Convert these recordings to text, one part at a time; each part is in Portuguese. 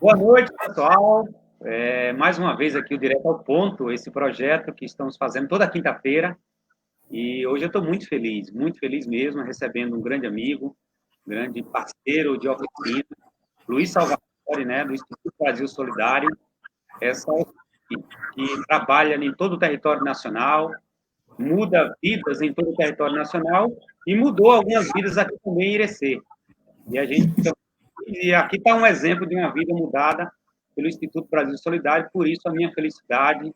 Boa noite, pessoal. Mais uma vez aqui o Direto ao Ponto, esse projeto que estamos fazendo toda quinta-feira. E hoje eu estou muito feliz mesmo, recebendo um grande amigo, um grande parceiro de oficina, Luiz Salvatore, né, do Instituto Brasil Solidário, essa equipe que trabalha em todo o território nacional, muda vidas em todo o território nacional e mudou algumas vidas aqui também em Irecê. E aqui está um exemplo de uma vida mudada pelo Instituto Brasil Solidário, por isso a minha felicidade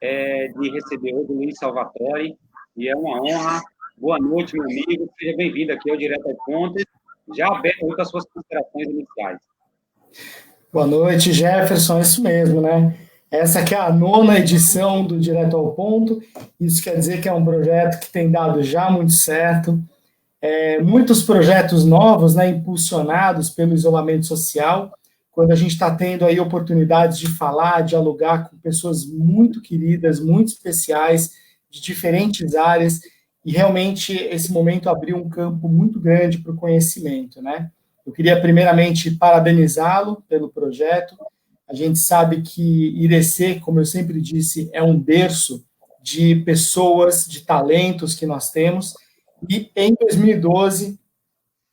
de receber hoje o Luiz Salvatore, e é uma honra. Boa noite, meu amigo, seja bem-vindo aqui ao Direto ao Ponto, já aberto com as suas considerações iniciais. Boa noite, Jefferson, é isso mesmo, né? Essa aqui é a nona edição do Direto ao Ponto, isso quer dizer que é um projeto que tem dado já muito certo, muitos projetos novos, né, impulsionados pelo isolamento social, quando a gente está tendo aí oportunidades de falar, dialogar com pessoas muito queridas, muito especiais, de diferentes áreas, e realmente esse momento abriu um campo muito grande para o conhecimento, né? Eu queria primeiramente parabenizá-lo pelo projeto. A gente sabe que Irecê, como eu sempre disse, é um berço de pessoas, de talentos que nós temos, e em 2012,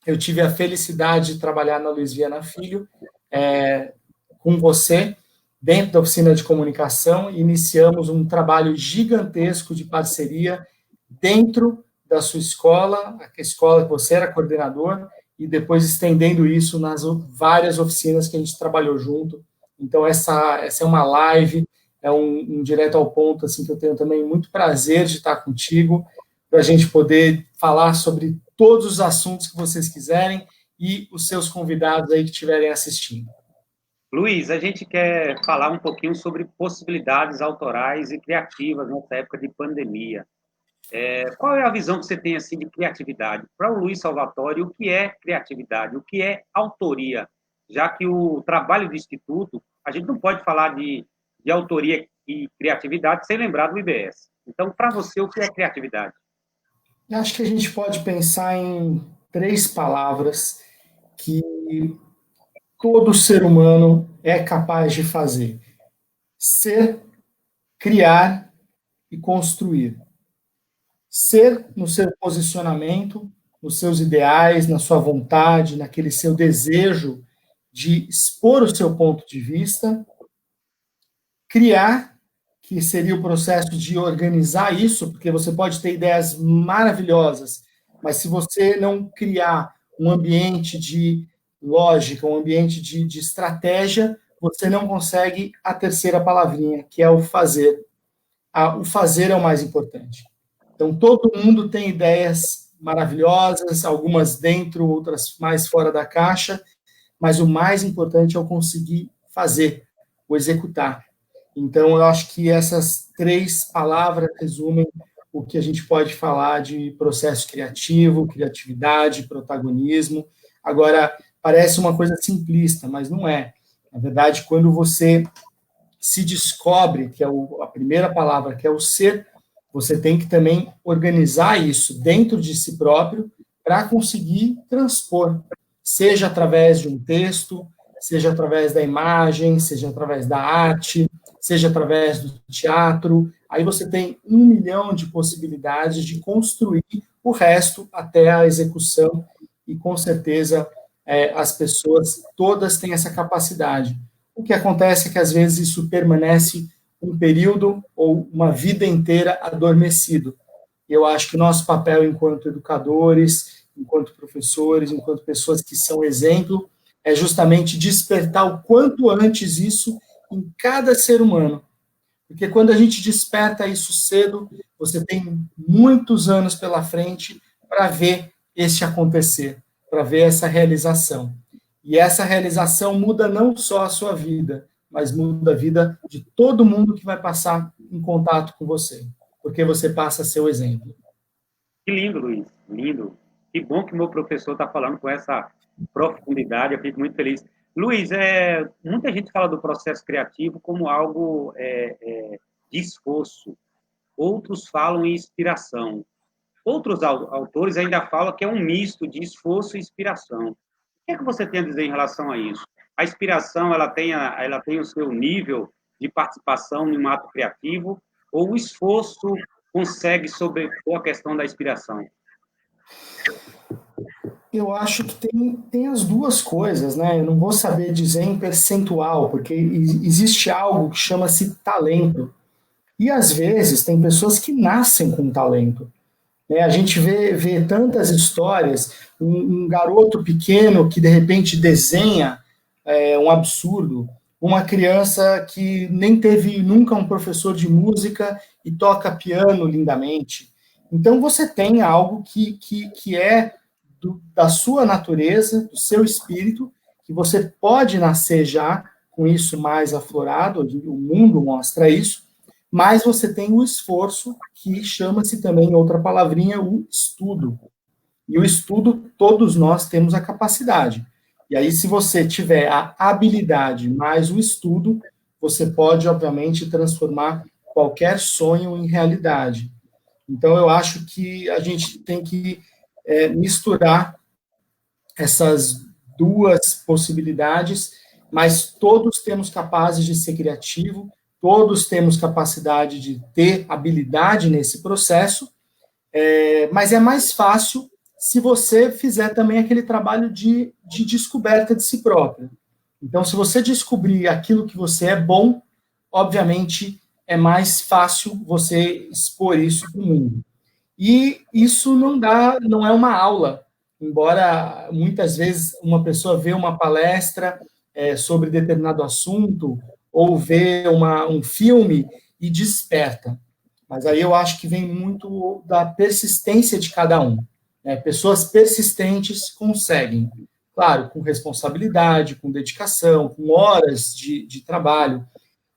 eu tive a felicidade de trabalhar na Luiz Viana Filho, com você, dentro da oficina de comunicação, e iniciamos um trabalho gigantesco de parceria dentro da sua escola, a escola que você era coordenador, e depois estendendo isso nas várias oficinas que a gente trabalhou junto. Então, essa é uma live, é um direto ao ponto, assim, que eu tenho também muito prazer de estar contigo, para a gente poder falar sobre todos os assuntos que vocês quiserem e os seus convidados aí que estiverem assistindo. Luiz, a gente quer falar um pouquinho sobre possibilidades autorais e criativas nessa época de pandemia. Qual é a visão que você tem assim de criatividade? Para o Luiz Salvatore, o que é criatividade? O que é autoria? Já que o trabalho do Instituto, a gente não pode falar de autoria e criatividade sem lembrar do IBS. Então, para você, o que é criatividade? Eu acho que a gente pode pensar em três palavras que todo ser humano é capaz de fazer: ser, criar e construir. Ser no seu posicionamento, nos seus ideais, na sua vontade, naquele seu desejo de expor o seu ponto de vista, criar, que seria o processo de organizar isso, porque você pode ter ideias maravilhosas, mas se você não criar um ambiente de lógica, um ambiente de estratégia, você não consegue a terceira palavrinha, que é o fazer. O fazer é o mais importante. Então, todo mundo tem ideias maravilhosas, algumas dentro, outras mais fora da caixa, mas o mais importante é o conseguir fazer, o executar. Então, eu acho que essas três palavras resumem o que a gente pode falar de processo criativo, criatividade, protagonismo. Agora, parece uma coisa simplista, mas não é. Na verdade, quando você se descobre, que é a primeira palavra, que é o ser, você tem que também organizar isso dentro de si próprio para conseguir transpor, seja através de um texto, seja através da imagem, seja através da arte, seja através do teatro. Aí você tem 1 milhão de possibilidades de construir o resto até a execução, e com certeza as pessoas todas têm essa capacidade. O que acontece é que às vezes isso permanece um período ou uma vida inteira adormecido. Eu acho que o nosso papel enquanto educadores, enquanto professores, enquanto pessoas que são exemplo, é justamente despertar o quanto antes isso em cada ser humano. Porque quando a gente desperta isso cedo, você tem muitos anos pela frente para ver este acontecer, para ver essa realização. E essa realização muda não só a sua vida, mas muda a vida de todo mundo que vai passar em contato com você, porque você passa a ser o exemplo. Que lindo, Luiz, lindo. Que bom que o meu professor está falando com essa profundidade, eu fico muito feliz. Luiz, muita gente fala do processo criativo como algo de esforço, outros falam em inspiração, outros autores ainda falam que é um misto de esforço e inspiração. O que é que você tem a dizer em relação a isso? a inspiração ela tem o seu nível de participação em um ato criativo, ou o esforço consegue sobrepor a questão da inspiração? Eu acho que tem as duas coisas, né? Eu não vou saber dizer em percentual, porque existe algo que chama-se talento. E às vezes tem pessoas que nascem com talento. Né? A gente vê tantas histórias, um garoto pequeno que de repente desenha um absurdo, uma criança que nem teve nunca um professor de música e toca piano lindamente. Então você tem algo que é da sua natureza, do seu espírito, que você pode nascer já com isso mais aflorado, o mundo mostra isso, mas você tem o esforço, que chama-se também, outra palavrinha, o estudo. E o estudo, todos nós temos a capacidade. E aí, se você tiver a habilidade mais o estudo, você pode, obviamente, transformar qualquer sonho em realidade. Então, eu acho que a gente tem que misturar essas duas possibilidades, mas todos temos capazes de ser criativo, todos temos capacidade de ter habilidade nesse processo, mas é mais fácil se você fizer também aquele trabalho de descoberta de si próprio. Então, se você descobrir aquilo que você é bom, obviamente é mais fácil você expor isso para o mundo. E isso não é uma aula, embora muitas vezes uma pessoa vê uma palestra sobre determinado assunto ou vê um filme e desperta. Mas aí eu acho que vem muito da persistência de cada um. Né? Pessoas persistentes conseguem, claro, com responsabilidade, com dedicação, com horas de trabalho.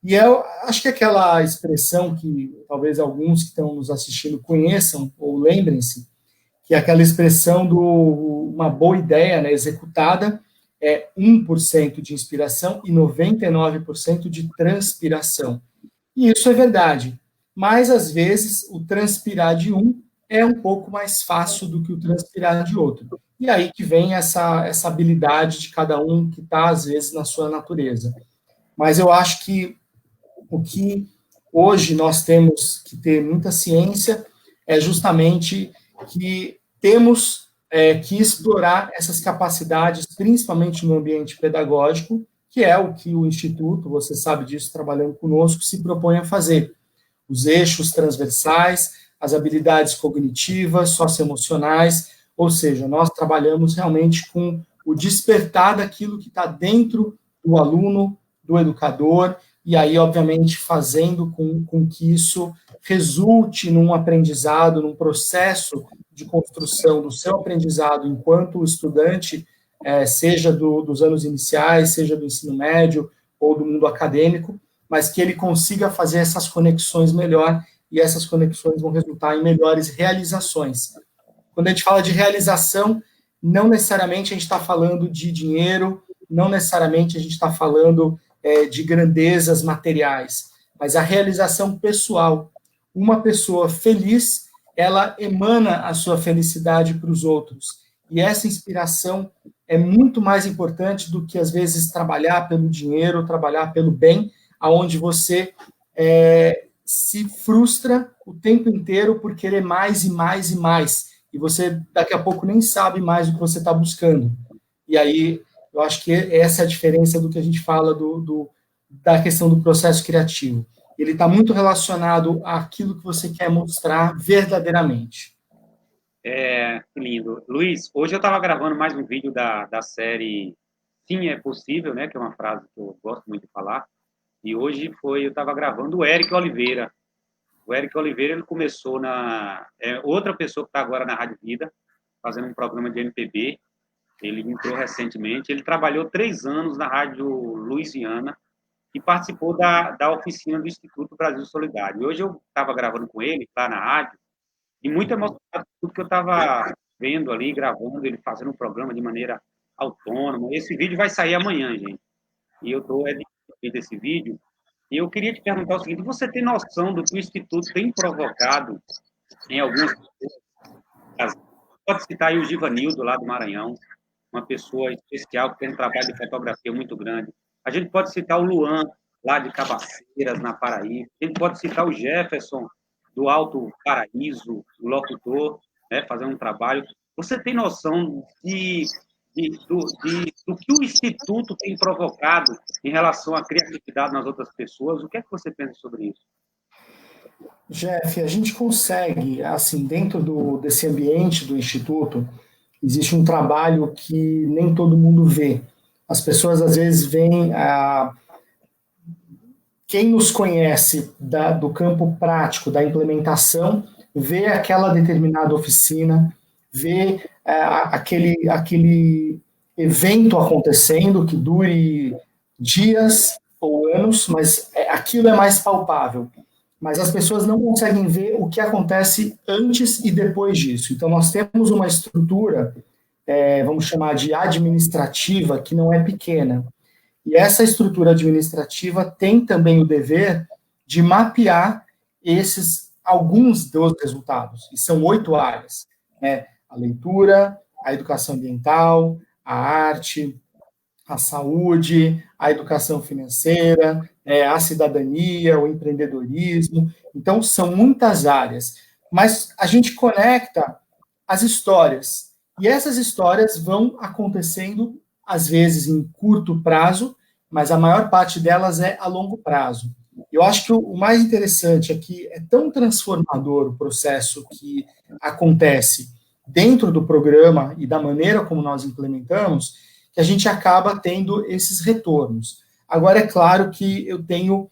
E eu acho que aquela expressão que talvez alguns que estão nos assistindo conheçam ou lembrem-se, que é aquela expressão do uma boa ideia, né, executada é 1% de inspiração e 99% de transpiração. E isso é verdade. Mas às vezes o transpirar de um é um pouco mais fácil do que o transpirar de outro. E aí que vem essa habilidade de cada um que está, às vezes, na sua natureza. Mas eu acho que o que hoje nós temos que ter muita ciência é justamente que temos que explorar essas capacidades, principalmente no ambiente pedagógico, que é o que o Instituto, você sabe disso, trabalhando conosco, se propõe a fazer. Os eixos transversais, as habilidades cognitivas, socioemocionais, ou seja, nós trabalhamos realmente com o despertar daquilo que está dentro do aluno, do educador, e aí, obviamente, fazendo com que isso resulte num aprendizado, num processo de construção do seu aprendizado enquanto estudante, seja dos anos iniciais, seja do ensino médio ou do mundo acadêmico, mas que ele consiga fazer essas conexões melhor e essas conexões vão resultar em melhores realizações. Quando a gente fala de realização, não necessariamente a gente está falando de dinheiro, não necessariamente a gente está falando de grandezas materiais, mas a realização pessoal. Uma pessoa feliz, ela emana a sua felicidade para os outros. E essa inspiração é muito mais importante do que, às vezes, trabalhar pelo dinheiro, trabalhar pelo bem, aonde você se frustra o tempo inteiro por querer mais e mais e mais. E você, daqui a pouco, nem sabe mais o que você está buscando. E aí, eu acho que essa é a diferença do que a gente fala da questão do processo criativo. Ele está muito relacionado àquilo que você quer mostrar verdadeiramente. Que lindo. Luiz, hoje eu estava gravando mais um vídeo da série Sim, é Possível, né? Que é uma frase que eu gosto muito de falar. E hoje eu estava gravando o Eric Oliveira. O Eric Oliveira, ele começou outra pessoa que está agora na Rádio Vida, fazendo um programa de MPB. Ele entrou recentemente. Ele trabalhou 3 anos na Rádio Louisiana e participou da oficina do Instituto Brasil Solidário. E hoje eu estava gravando com ele, lá na rádio, e muito emocionado com tudo que eu estava vendo ali, gravando, ele fazendo um programa de maneira autônoma. Esse vídeo vai sair amanhã, gente. E eu estou editando esse vídeo. E eu queria te perguntar o seguinte: você tem noção do que o Instituto tem provocado em algumas pessoas? Pode citar aí o Givanildo, lá do Maranhão. uma pessoa especial que tem um trabalho de fotografia muito grande. A gente pode citar o Luan, lá de Cabaceiras, na Paraíba. A gente pode citar o Jefferson, do Alto Paraíso, o locutor, né, fazendo um trabalho. Você tem noção do que o Instituto tem provocado em relação à criatividade nas outras pessoas? O que é que você pensa sobre isso? Jeff, a gente consegue, assim, dentro desse ambiente do Instituto, existe um trabalho que nem todo mundo vê. As pessoas, às vezes, veem quem nos conhece do campo prático, da implementação, vê aquela determinada oficina, vê aquele evento acontecendo que dure dias ou anos, mas aquilo é mais palpável. Mas as pessoas não conseguem ver o que acontece antes e depois disso. Então, nós temos uma estrutura, vamos chamar de administrativa, que não é pequena. E essa estrutura administrativa tem também o dever de mapear alguns dos resultados, e são 8 áreas, né? A leitura, a educação ambiental, a arte, a saúde, a educação financeira, a cidadania, o empreendedorismo. Então, são muitas áreas, mas a gente conecta as histórias, e essas histórias vão acontecendo às vezes em curto prazo, mas a maior parte delas é a longo prazo. Eu acho que o mais interessante é que é tão transformador o processo que acontece dentro do programa e da maneira como nós implementamos, que a gente acaba tendo esses retornos. Agora, é claro que eu tenho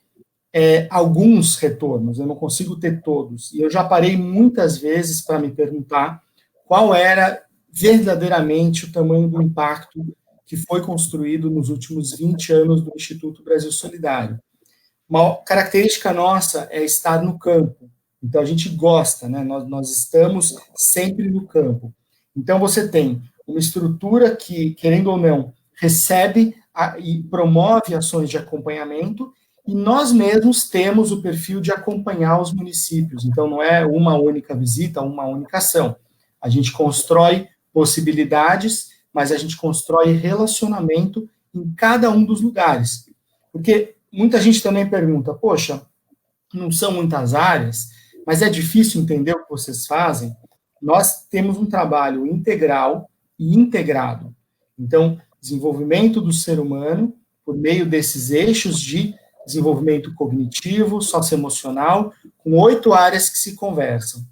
alguns retornos, eu não consigo ter todos. E eu já parei muitas vezes para me perguntar qual era verdadeiramente o tamanho do impacto que foi construído nos últimos 20 anos do Instituto Brasil Solidário. Uma característica nossa é estar no campo. Então, a gente gosta, né? Nós estamos sempre no campo. Então, você tem uma estrutura que, querendo ou não, recebe e promove ações de acompanhamento, e nós mesmos temos o perfil de acompanhar os municípios. Então, não é uma única visita, uma única ação. A gente constrói possibilidades, mas a gente constrói relacionamento em cada um dos lugares. Porque muita gente também pergunta, poxa, não são muitas áreas, mas é difícil entender o que vocês fazem. Nós temos um trabalho integral e integrado. Então, desenvolvimento do ser humano por meio desses eixos de desenvolvimento cognitivo, socioemocional, com 8 áreas que se conversam.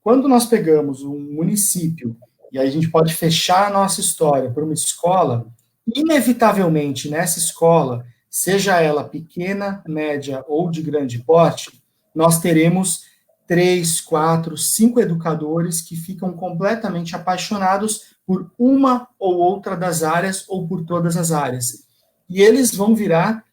Quando nós pegamos um município, e aí a gente pode fechar a nossa história por uma escola, inevitavelmente nessa escola, seja ela pequena, média ou de grande porte, nós teremos 3, 4, 5 educadores que ficam completamente apaixonados por uma ou outra das áreas ou por todas as áreas. E eles vão virar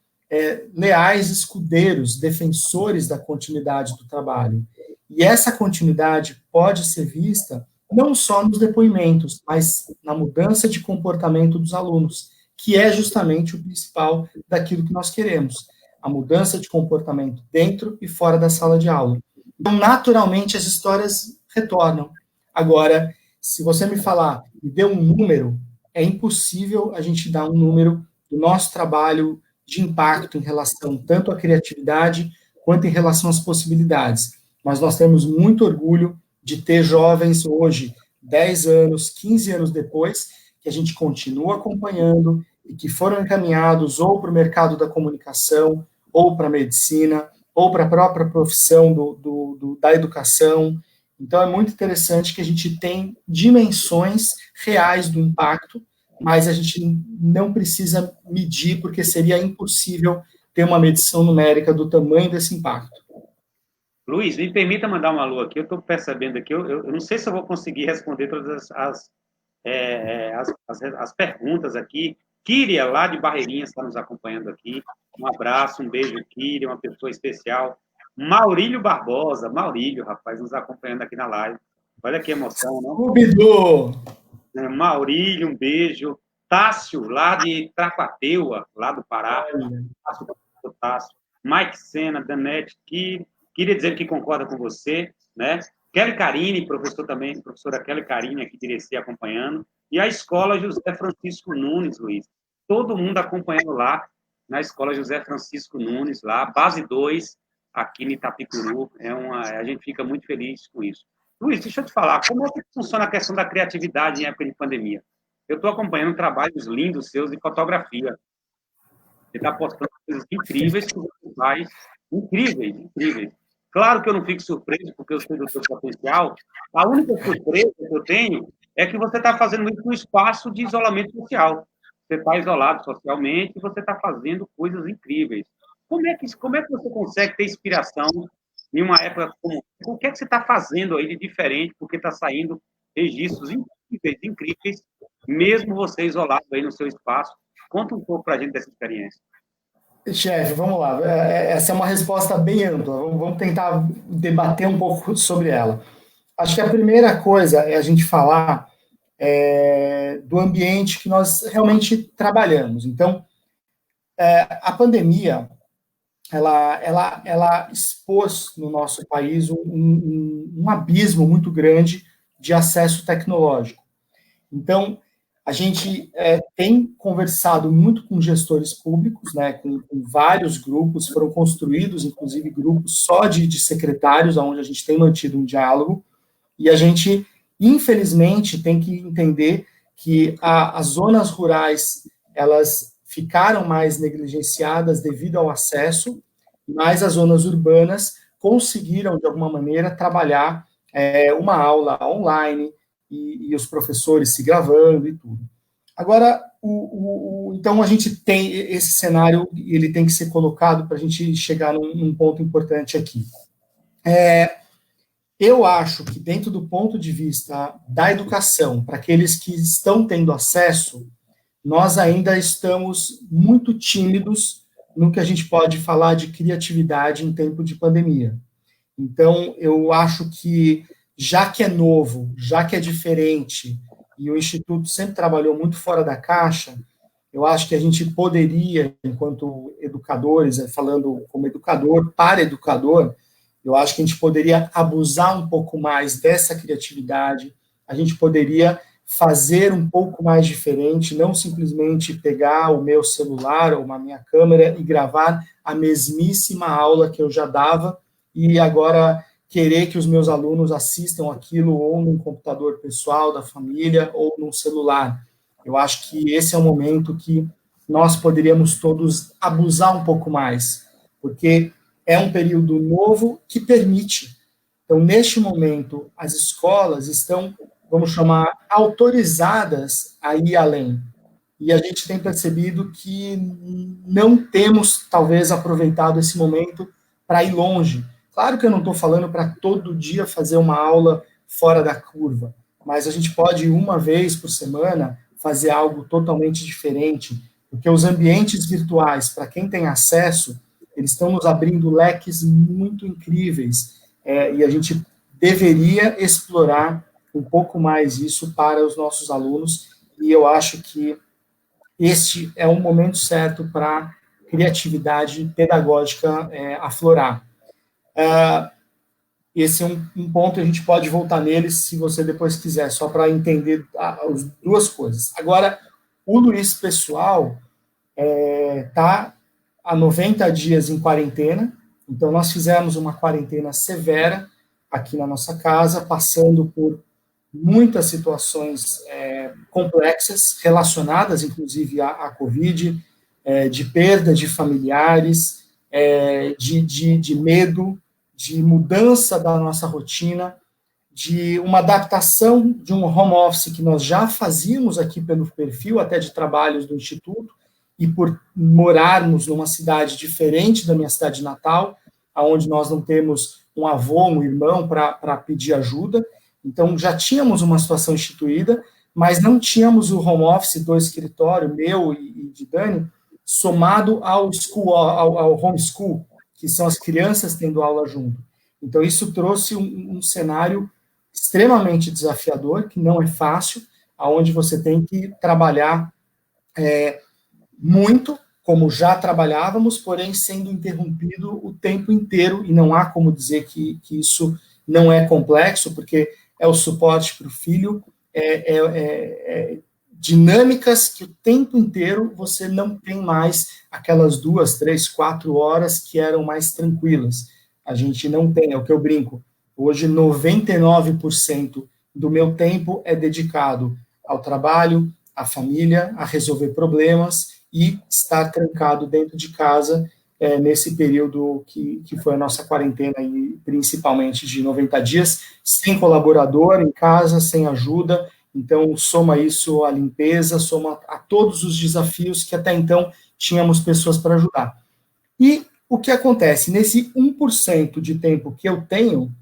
leais escudeiros, defensores da continuidade do trabalho. E essa continuidade pode ser vista não só nos depoimentos, mas na mudança de comportamento dos alunos, que é justamente o principal daquilo que nós queremos, a mudança de comportamento dentro e fora da sala de aula. Então, naturalmente, as histórias retornam. Agora, se você me falar, me dê um número, é impossível a gente dar um número do nosso trabalho de impacto em relação tanto à criatividade quanto em relação às possibilidades. Mas nós temos muito orgulho de ter jovens hoje, 10 anos, 15 anos depois, que a gente continua acompanhando e que foram encaminhados ou para o mercado da comunicação, ou para a medicina, ou para a própria profissão da educação. Então, é muito interessante que a gente tem dimensões reais do impacto, mas a gente não precisa medir, porque seria impossível ter uma medição numérica do tamanho desse impacto. Luiz, me permita mandar um alô aqui. Eu estou percebendo aqui, eu não sei se eu vou conseguir responder todas as perguntas aqui. Kíria, lá de Barreirinhas, está nos acompanhando aqui. Um abraço, um beijo, Kíria, uma pessoa especial. Maurílio Barbosa, Maurílio, rapaz, nos acompanhando aqui na live. Olha que emoção, não? Scooby-Doo! Maurílio, um beijo. Tássio, lá de Trapateua, lá do Pará. Tássio. Mike Sena, Danete, queria dizer que concorda com você, né? Kelly Carine, professora Kelly Carine aqui de Irecê acompanhando. e a Escola José Francisco Nunes, Luiz. Todo mundo acompanhando lá, na Escola José Francisco Nunes, lá, base 2, aqui em Itapicuru. A gente fica muito feliz com isso. Luiz, deixa eu te falar, como é que funciona a questão da criatividade em época de pandemia? Eu estou acompanhando trabalhos lindos seus de fotografia. Você está postando coisas incríveis que você faz, incríveis, incríveis. Claro que eu não fico surpreso, porque eu sei do seu potencial. A única surpresa que eu tenho é que você está fazendo isso no espaço de isolamento social. Você está isolado socialmente e você está fazendo coisas incríveis. Como é que você consegue ter inspiração em uma época como essa? O que é que você está fazendo aí de diferente? Porque está saindo registros incríveis, incríveis, mesmo você isolado aí no seu espaço. Conta um pouco para a gente dessa experiência. Chefe, vamos lá. Essa é uma resposta bem ampla. Vamos tentar debater um pouco sobre ela. Acho que a primeira coisa é a gente falar do ambiente que nós realmente trabalhamos. Então, a pandemia, ela expôs no nosso país um abismo muito grande de acesso tecnológico. Então, a gente tem conversado muito com gestores públicos, né, com vários grupos, foram construídos, inclusive, grupos só de secretários, onde a gente tem mantido um diálogo, e a gente, infelizmente, tem que entender que as zonas rurais, elas ficaram mais negligenciadas devido ao acesso, mas as zonas urbanas conseguiram, de alguma maneira, trabalhar uma aula online, e os professores se gravando e tudo. Agora, então a gente tem esse cenário, ele tem que ser colocado para a gente chegar num ponto importante aqui. Eu acho que dentro do ponto de vista da educação, para aqueles que estão tendo acesso, nós ainda estamos muito tímidos no que a gente pode falar de criatividade em tempo de pandemia. Então, eu acho que, já que é novo, já que é diferente, e o Instituto sempre trabalhou muito fora da caixa, eu acho que a gente poderia, enquanto educadores, falando como educador para educador, eu acho que a gente poderia abusar um pouco mais dessa criatividade, a gente poderia fazer um pouco mais diferente, não simplesmente pegar o meu celular ou a minha câmera e gravar a mesmíssima aula que eu já dava, e agora querer que os meus alunos assistam aquilo ou num computador pessoal da família ou num celular. Eu acho que esse é o momento que nós poderíamos todos abusar um pouco mais, porque é um período novo que permite. Então, neste momento, as escolas estão, vamos chamar, autorizadas a ir além. E a gente tem percebido que não temos, talvez, aproveitado esse momento para ir longe. Claro que eu não estou falando para todo dia fazer uma aula fora da curva, mas a gente pode, uma vez por semana, fazer algo totalmente diferente, porque os ambientes virtuais, para quem tem acesso, eles estão nos abrindo leques muito incríveis, e a gente deveria explorar um pouco mais isso para os nossos alunos, e eu acho que este é o momento certo para a criatividade pedagógica aflorar. Esse é um ponto, a gente pode voltar nele se você depois quiser, só para entender as duas coisas. Agora, o Luiz pessoal está há 90 dias em quarentena, então nós fizemos uma quarentena severa aqui na nossa casa, passando por muitas situações complexas, relacionadas inclusive à Covid, de perda de familiares, de medo, de mudança da nossa rotina, de uma adaptação de um home office que nós já fazíamos aqui pelo perfil até de trabalhos do Instituto, e por morarmos numa cidade diferente da minha cidade natal, onde nós não temos um avô, um irmão para pedir ajuda, então já tínhamos uma situação instituída, mas não tínhamos o home office do escritório, meu e de Dani, somado ao homeschool, que são as crianças tendo aula junto. Então, isso trouxe um cenário extremamente desafiador, que não é fácil, onde você tem que trabalhar muito, como já trabalhávamos, porém sendo interrompido o tempo inteiro, e não há como dizer que isso não é complexo, porque é o suporte para o filho, dinâmicas que o tempo inteiro você não tem mais aquelas 2, 3, 4 horas que eram mais tranquilas. A gente não tem, é o que eu brinco. Hoje, 99% do meu tempo é dedicado ao trabalho, à família, a resolver problemas e estar trancado dentro de casa nesse período que foi a nossa quarentena, e principalmente de 90 dias, sem colaborador em casa, sem ajuda. Então, soma isso à limpeza, soma a todos os desafios que até então tínhamos pessoas para ajudar. E o que acontece? Nesse 1% de tempo que eu tenho,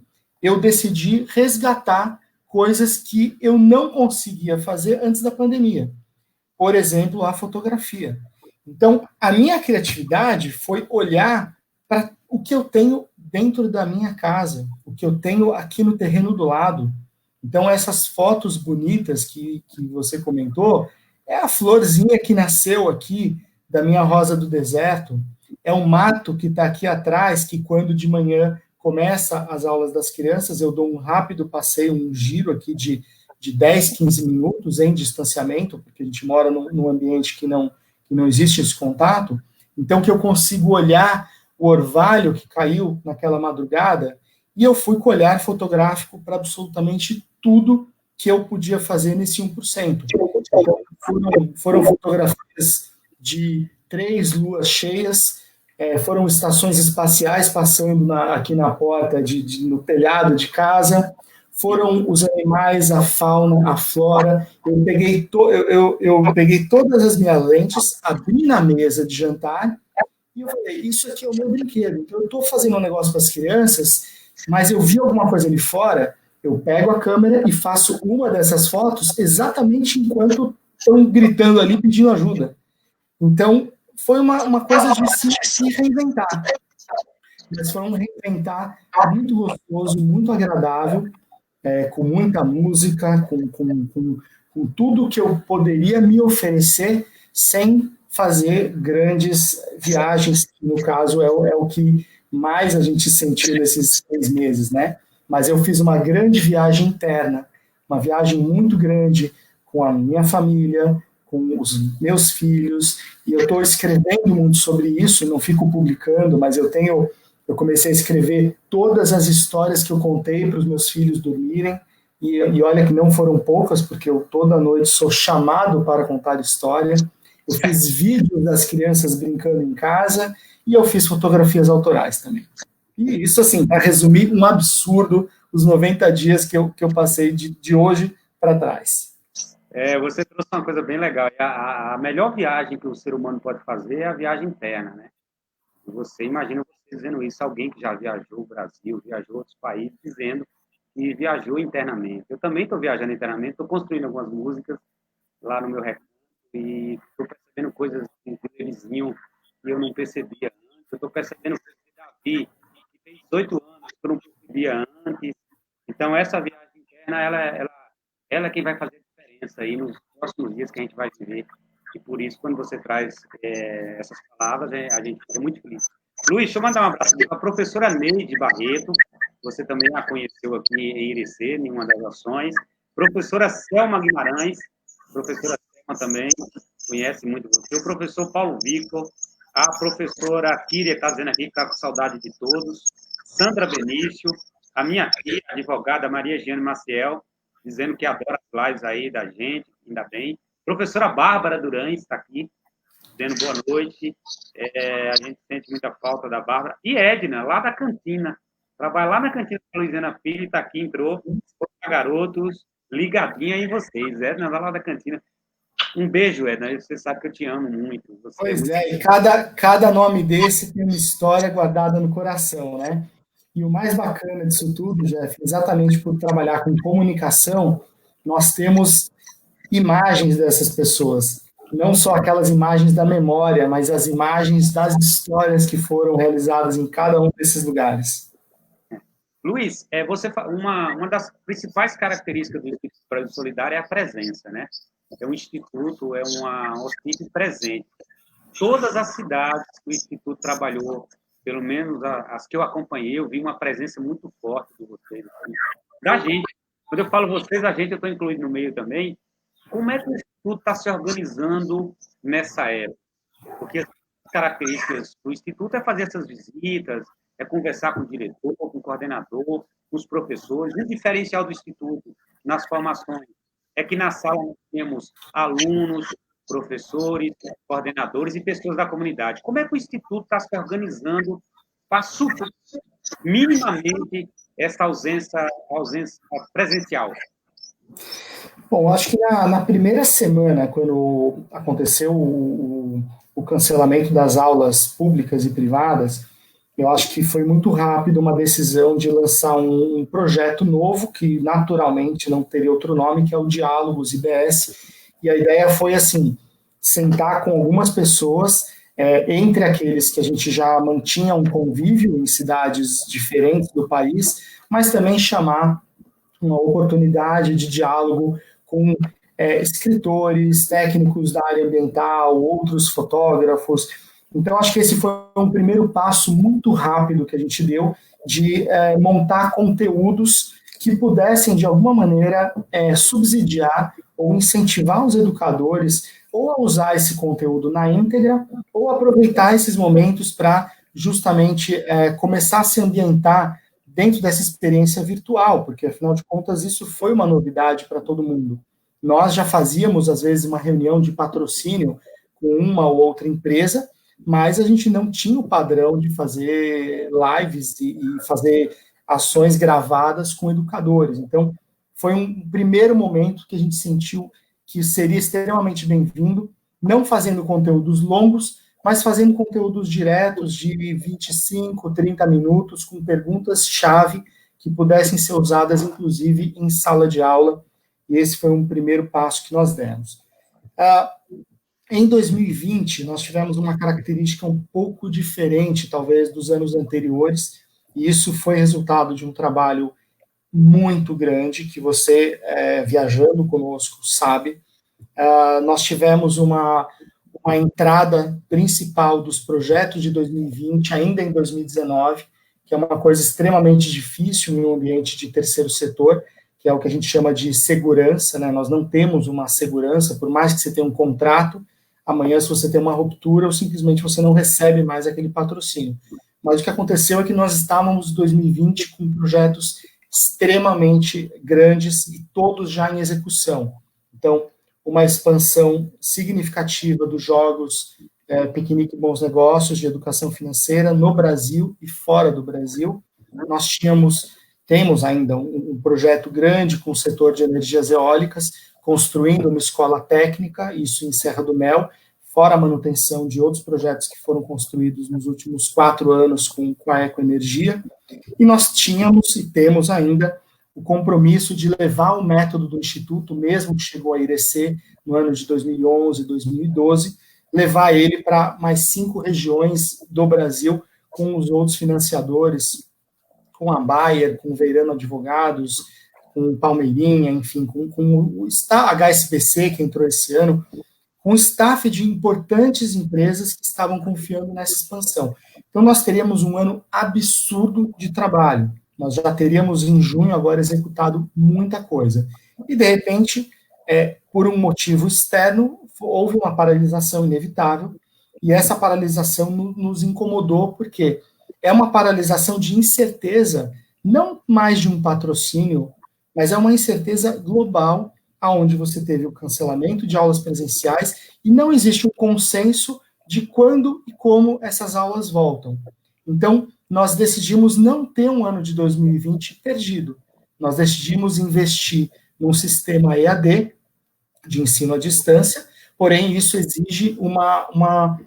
eu decidi resgatar coisas que eu não conseguia fazer antes da pandemia. Por exemplo, a fotografia. Então, a minha criatividade foi olhar para o que eu tenho dentro da minha casa, o que eu tenho aqui no terreno do lado. Então, essas fotos bonitas que você comentou, é a florzinha que nasceu aqui da minha rosa do deserto, é o mato que está aqui atrás, que quando de manhã começa as aulas das crianças, eu dou um rápido passeio, um giro aqui de 10, 15 minutos em distanciamento, porque a gente mora num ambiente que não existe esse contato, então que eu consigo olhar o orvalho que caiu naquela madrugada, e eu fui com olhar fotográfico para absolutamente tudo que eu podia fazer nesse 1%. Então, foram fotografias de 3 luas cheias, foram estações espaciais passando aqui na porta, no telhado de casa, foram os animais, a fauna, a flora. Eu peguei todas as minhas lentes, abri na mesa de jantar e eu falei, isso aqui é o meu brinquedo. Então eu estou fazendo um negócio para as crianças, mas eu vi alguma coisa ali fora, eu pego a câmera e faço uma dessas fotos exatamente enquanto estão gritando ali pedindo ajuda. Então foi uma coisa de se reinventar. Mas foi um reinventar muito gostoso, muito agradável, com muita música, com tudo que eu poderia me oferecer sem fazer grandes viagens, que no caso é o que mais a gente sentiu nesses 6 meses, né? Mas eu fiz uma grande viagem interna, uma viagem muito grande com a minha família, com os meus filhos, e eu estou escrevendo muito sobre isso, não fico publicando, mas eu comecei a escrever todas as histórias que eu contei para os meus filhos dormirem, e olha que não foram poucas, porque eu toda noite sou chamado para contar história. Eu fiz vídeos das crianças brincando em casa, e eu fiz fotografias autorais também. E isso, assim, para resumir, um absurdo os 90 dias que eu passei de hoje para trás. Você trouxe uma coisa bem legal. A melhor viagem que o ser humano pode fazer é a viagem interna, né? Você imagina você dizendo isso, alguém que já viajou o Brasil, viajou outros países, dizendo que viajou internamente. Eu também estou viajando internamente, estou construindo algumas músicas lá no meu recanto e estou percebendo coisas que o vizinho que eu não percebia antes. Eu estou percebendo coisas de Davi, que tem 18 anos, que eu não percebia antes. Então, essa viagem interna, ela é quem vai fazer a diferença aí nos próximos dias que a gente vai viver. E por isso, quando você traz essas palavras, a gente fica muito feliz. Luiz, deixa eu mandar um abraço para a professora Neide Barreto, você também a conheceu aqui em Irecê, em uma das ações. Professora Selma Guimarães, professora Selma também, conhece muito você. O professor Paulo Victor, a professora Kíria está dizendo aqui que está com saudade de todos. Sandra Benício, a minha tia, a advogada Maria Giane Maciel, dizendo que adora as lives aí da gente, ainda bem. Professora Bárbara Durães está aqui, dizendo boa noite. A gente sente muita falta da Bárbara. E Edna, lá da cantina. Trabalha lá na cantina da Luiziana Filho, está aqui, entrou. Garotos, ligadinha em vocês. Edna, lá da cantina. Um beijo, Edna. Você sabe que eu te amo muito. Pois e cada nome desse tem uma história guardada no coração, né? E o mais bacana disso tudo, Jeff, exatamente por trabalhar com comunicação, nós temos imagens dessas pessoas. Não só aquelas imagens da memória, mas as imagens das histórias que foram realizadas em cada um desses lugares. Luiz, uma das principais características do Instituto Brasil Solidário é a presença, né? É um instituto, um hospício presente. Todas as cidades que o Instituto trabalhou, pelo menos as que eu acompanhei, eu vi uma presença muito forte de vocês, da gente. Quando eu falo vocês, a gente, eu estou incluído no meio também. Como é que o Instituto está se organizando nessa época? Porque as características do Instituto é fazer essas visitas, é conversar com o diretor, com o coordenador, com os professores. E o diferencial do Instituto nas formações é que na sala nós temos alunos, professores, coordenadores e pessoas da comunidade. Como é que o Instituto está se organizando para suprir minimamente essa ausência presencial? Bom, acho que na primeira semana, quando aconteceu o cancelamento das aulas públicas e privadas, eu acho que foi muito rápido uma decisão de lançar um projeto novo, que naturalmente não teria outro nome, que é o Diálogos IBS. E a ideia foi, assim, sentar com algumas pessoas, entre aqueles que a gente já mantinha um convívio em cidades diferentes do país, mas também chamar uma oportunidade de diálogo com escritores, técnicos da área ambiental, outros fotógrafos. Então, acho que esse foi um primeiro passo muito rápido que a gente deu de montar conteúdos que pudessem, de alguma maneira, subsidiar ou incentivar os educadores ou a usar esse conteúdo na íntegra ou aproveitar esses momentos para justamente começar a se ambientar dentro dessa experiência virtual, porque, afinal de contas, isso foi uma novidade para todo mundo. Nós já fazíamos, às vezes, uma reunião de patrocínio com uma ou outra empresa, mas a gente não tinha o padrão de fazer lives e fazer ações gravadas com educadores. Então, foi um primeiro momento que a gente sentiu que seria extremamente bem-vindo, não fazendo conteúdos longos, mas fazendo conteúdos diretos de 25, 30 minutos, com perguntas-chave que pudessem ser usadas, inclusive, em sala de aula, e esse foi um primeiro passo que nós demos. Em 2020, nós tivemos uma característica um pouco diferente, talvez, dos anos anteriores, e isso foi resultado de um trabalho muito grande, que você, viajando conosco, sabe. Nós tivemos uma entrada principal dos projetos de 2020, ainda em 2019, que é uma coisa extremamente difícil em um ambiente de terceiro setor, que é o que a gente chama de segurança, né? Nós não temos uma segurança, por mais que você tenha um contrato, amanhã, se você tem uma ruptura, ou simplesmente você não recebe mais aquele patrocínio. Mas o que aconteceu é que nós estávamos em 2020 com projetos extremamente grandes e todos já em execução. Então, uma expansão significativa dos jogos Piquenique Bons Negócios de educação financeira no Brasil e fora do Brasil. Nós temos ainda um projeto grande com o setor de energias eólicas, construindo uma escola técnica, isso em Serra do Mel, fora a manutenção de outros projetos que foram construídos nos últimos 4 anos com a Ecoenergia. E nós tínhamos e temos ainda o compromisso de levar o método do Instituto, mesmo que chegou a IRC no ano de 2011, 2012, levar ele para mais 5 regiões do Brasil, com os outros financiadores, com a Bayer, com o Veirano Advogados, com o Palmeirinha, enfim, com o HSBC, que entrou esse ano, com o staff de importantes empresas que estavam confiando nessa expansão. Então, nós teríamos um ano absurdo de trabalho. Nós já teríamos, em junho, agora executado muita coisa. E, de repente, por um motivo externo, houve uma paralisação inevitável, e essa paralisação nos incomodou, porque é uma paralisação de incerteza, não mais de um patrocínio, mas é uma incerteza global, aonde você teve o cancelamento de aulas presenciais e não existe um consenso de quando e como essas aulas voltam. Então, nós decidimos não ter um ano de 2020 perdido. Nós decidimos investir num sistema EAD, de ensino à distância, porém, isso exige uma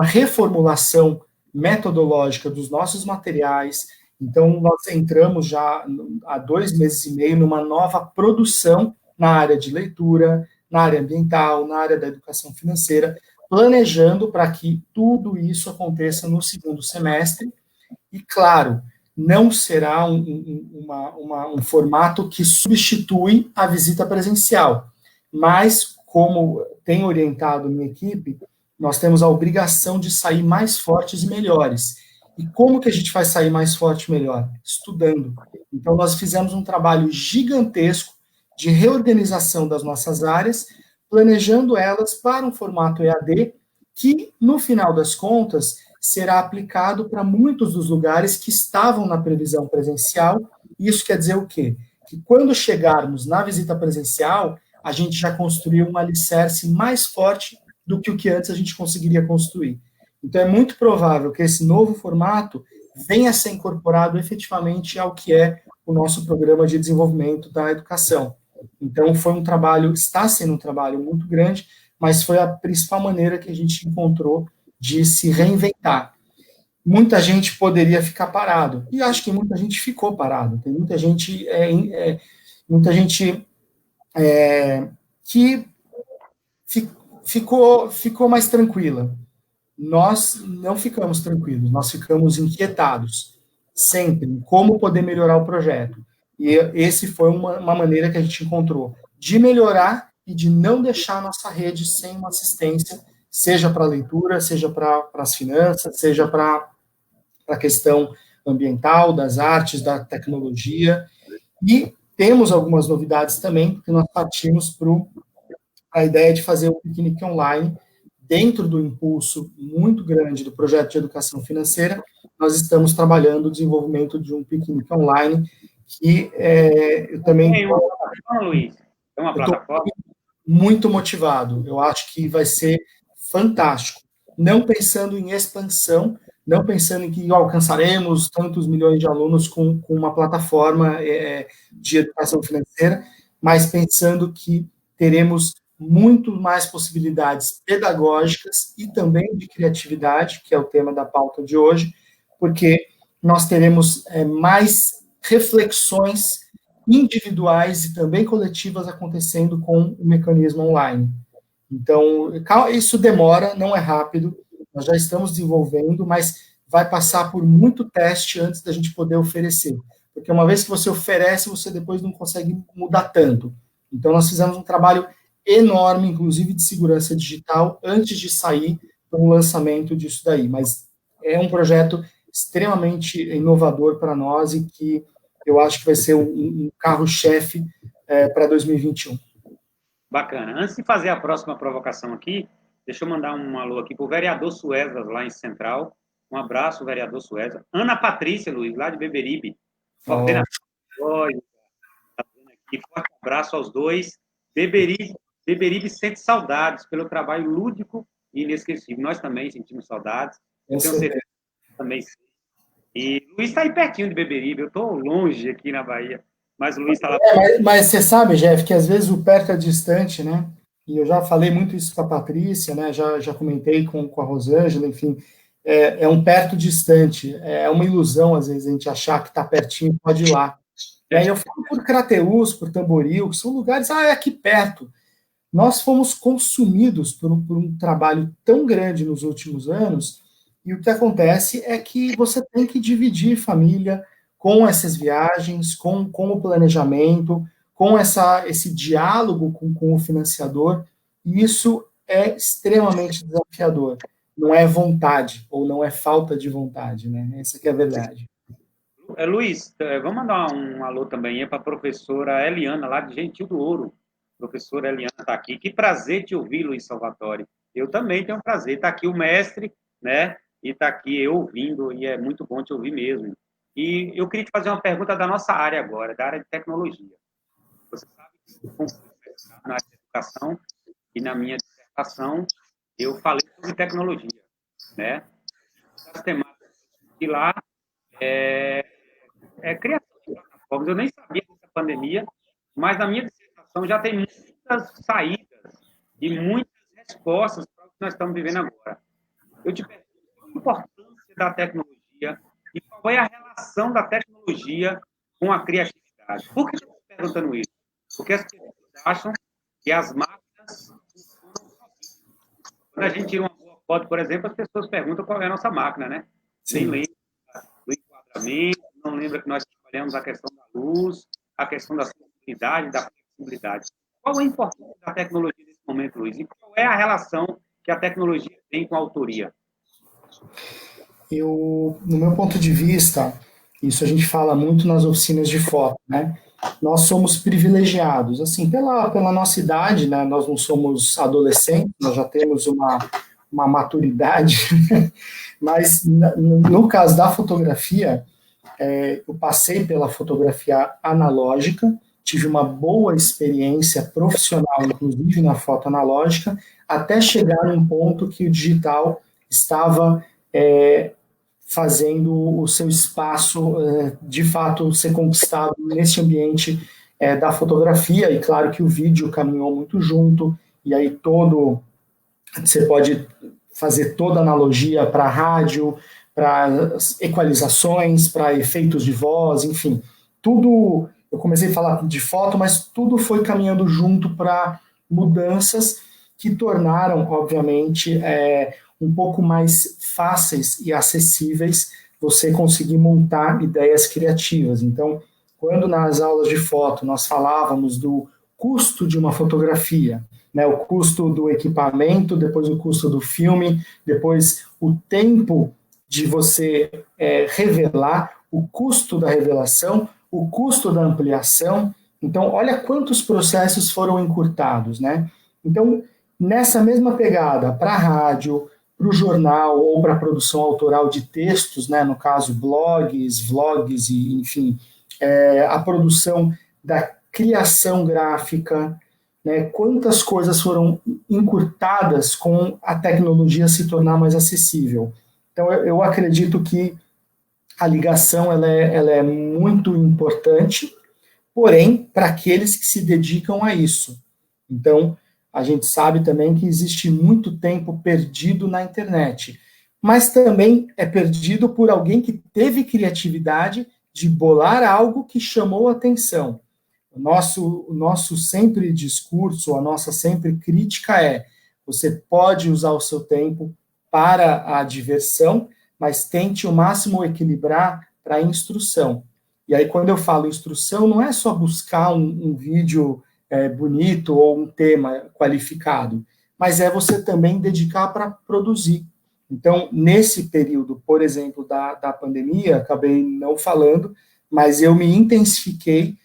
reformulação metodológica dos nossos materiais. Então, nós entramos já há 2 meses e meio numa nova produção na área de leitura, na área ambiental, na área da educação financeira, planejando para que tudo isso aconteça no segundo semestre. E, claro, não será um formato que substitui a visita presencial, mas, como tem orientado minha equipe, nós temos a obrigação de sair mais fortes e melhores. E como que a gente vai sair mais forte e melhor? Estudando. Então, nós fizemos um trabalho gigantesco de reorganização das nossas áreas, planejando elas para um formato EAD, que, no final das contas, será aplicado para muitos dos lugares que estavam na previsão presencial. Isso quer dizer o quê? Que quando chegarmos na visita presencial, a gente já construiu um alicerce mais forte do que o que antes a gente conseguiria construir. Então, é muito provável que esse novo formato venha a ser incorporado efetivamente ao que é o nosso programa de desenvolvimento da educação. Então, foi um trabalho, está sendo um trabalho muito grande, mas foi a principal maneira que a gente encontrou de se reinventar. Muita gente poderia ficar parado, e acho que muita gente ficou parado. Tem muita gente que ficou mais tranquila. Nós não ficamos tranquilos, nós ficamos inquietados, sempre, em como poder melhorar o projeto. E esse foi uma maneira que a gente encontrou de melhorar e de não deixar a nossa rede sem uma assistência, seja para a leitura, seja para as finanças, seja para a questão ambiental, das artes, da tecnologia. E temos algumas novidades também, porque nós partimos para a ideia de fazer o piquenique online, dentro do impulso muito grande do projeto de educação financeira. Nós estamos trabalhando o desenvolvimento de um piquenique online, que eu também... Tem uma plataforma, Luiz? Tem uma plataforma? Muito motivado, eu acho que vai ser fantástico, não pensando em expansão, não pensando em que alcançaremos tantos milhões de alunos com uma plataforma de educação financeira, mas pensando que teremos muito mais possibilidades pedagógicas e também de criatividade, que é o tema da pauta de hoje, porque nós teremos mais reflexões individuais e também coletivas acontecendo com o mecanismo online. Então, isso demora, não é rápido, nós já estamos desenvolvendo, mas vai passar por muito teste antes da gente poder oferecer. Porque uma vez que você oferece, você depois não consegue mudar tanto. Então, nós fizemos um trabalho enorme, inclusive de segurança digital, antes de sair para o lançamento disso daí. Mas é um projeto extremamente inovador para nós e que eu acho que vai ser um carro-chefe para 2021. Bacana. Antes de fazer a próxima provocação aqui, deixa eu mandar um alô aqui para o vereador Suezas, lá em Central. Um abraço, vereador Suezas. Ana Patrícia, Luiz, lá de Beberibe. Coordenador. Forte abraço aos dois. Beberibe sente saudades pelo trabalho lúdico e inesquecível. Nós também sentimos saudades. Eu tenho certeza que também. E Luiz está aí pertinho de Beberibe. Eu estou longe aqui na Bahia. Mas o Luiz está lá. Mas você sabe, Jeff, que às vezes o perto é distante, né? E eu já falei muito isso com a Patrícia, né? Já comentei com a Rosângela, enfim. É um perto distante. É uma ilusão, às vezes, a gente achar que está pertinho e pode ir lá. E aí eu falo por Crateús, por Tamboril, que são lugares, é aqui perto. Nós fomos consumidos por um trabalho tão grande nos últimos anos, e o que acontece é que você tem que dividir família com essas viagens, com o planejamento, com esse diálogo com o financiador, e isso é extremamente desafiador. Não é vontade, ou não é falta de vontade, né? Essa que é a verdade. Luiz, vamos mandar um alô também para a professora Eliana, lá de Gentil do Ouro. Professora Eliana está aqui. Que prazer te ouvir, Luiz Salvatore. Eu também tenho um prazer. Está aqui o mestre, né? E está aqui eu ouvindo, e é muito bom te ouvir mesmo. E eu queria te fazer uma pergunta da nossa área agora, da área de tecnologia. Você sabe que eu na área de educação e na minha dissertação eu falei sobre tecnologia, né? As temáticas que lá criação de plataformas. Eu nem sabia dessa pandemia, mas na minha dissertação já tem muitas saídas e muitas respostas para o que nós estamos vivendo agora. Eu te pergunto qual a importância da tecnologia e qual é a relação da tecnologia com a criatividade. Por que eu estou perguntando isso? Porque as pessoas acham que as máquinas funcionam sozinhas. Quando a gente tira uma boa foto, por exemplo, as pessoas perguntam qual é a nossa máquina, né? Nem lembra do enquadramento, não lembra que nós trabalhamos a questão da luz, a questão da sensibilidade, da flexibilidade. Qual a importância da tecnologia nesse momento, Luiz? E qual é a relação que a tecnologia tem com a autoria? No meu ponto de vista, isso a gente fala muito nas oficinas de foto, né? nós somos privilegiados, assim, pela nossa idade, né, nós não somos adolescentes, nós já temos uma maturidade, mas no caso da fotografia, eu passei pela fotografia analógica, tive uma boa experiência profissional, inclusive na foto analógica, até chegar num ponto que o digital estava fazendo o seu espaço, de fato, ser conquistado nesse ambiente da fotografia, e claro que o vídeo caminhou muito junto, e aí você pode fazer toda a analogia para rádio, para equalizações, para efeitos de voz, enfim, tudo. Eu comecei a falar de foto, mas tudo foi caminhando junto para mudanças que tornaram, obviamente, um pouco mais fáceis e acessíveis você conseguir montar ideias criativas. Então, quando nas aulas de foto nós falávamos do custo de uma fotografia, né, o custo do equipamento, depois o custo do filme, depois o tempo de você revelar, o custo da revelação, o custo da ampliação. Então, olha quantos processos foram encurtados, né? Então, nessa mesma pegada, para a rádio, para o jornal ou para a produção autoral de textos, né, no caso blogs, vlogs e, enfim, a produção da criação gráfica, né, quantas coisas foram encurtadas com a tecnologia se tornar mais acessível. Então, eu acredito que a ligação ela é muito importante, porém, para aqueles que se dedicam a isso. Então, a gente sabe também que existe muito tempo perdido na internet, mas também é perdido por alguém que teve criatividade de bolar algo que chamou a atenção. O nosso sempre discurso, a nossa sempre crítica você pode usar o seu tempo para a diversão, mas tente o máximo equilibrar para a instrução. E aí, quando eu falo instrução, não é só buscar um vídeo bonito ou um tema qualificado, mas é você também dedicar para produzir. Então, nesse período, por exemplo, da pandemia, acabei não falando, mas eu me intensifiquei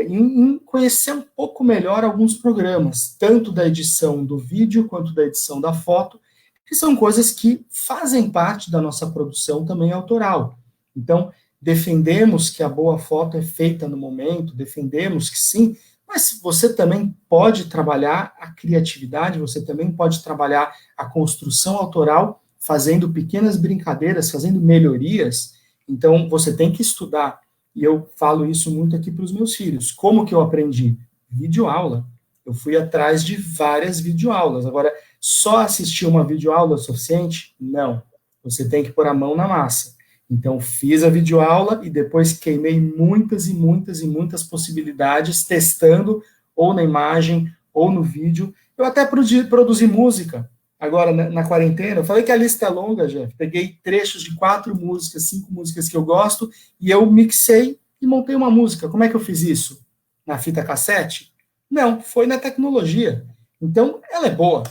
em conhecer um pouco melhor alguns programas, tanto da edição do vídeo quanto da edição da foto, que são coisas que fazem parte da nossa produção também autoral. Então, defendemos que a boa foto é feita no momento, defendemos que sim, mas você também pode trabalhar a criatividade, você também pode trabalhar a construção autoral, fazendo pequenas brincadeiras, fazendo melhorias. Então, você tem que estudar. E eu falo isso muito aqui para os meus filhos. Como que eu aprendi? Videoaula. Eu fui atrás de várias videoaulas. Agora, só assistir uma videoaula é suficiente? Não. Você tem que pôr a mão na massa. Então, fiz a videoaula e depois queimei muitas e muitas e muitas possibilidades, testando ou na imagem ou no vídeo. Eu até produzi música. Agora, na quarentena, eu falei que a lista é longa, Jeff. Peguei trechos de 4 músicas, 5 músicas que eu gosto, e eu mixei e montei uma música. Como é que eu fiz isso? Na fita cassete? Não, foi na tecnologia. Então, ela é boa.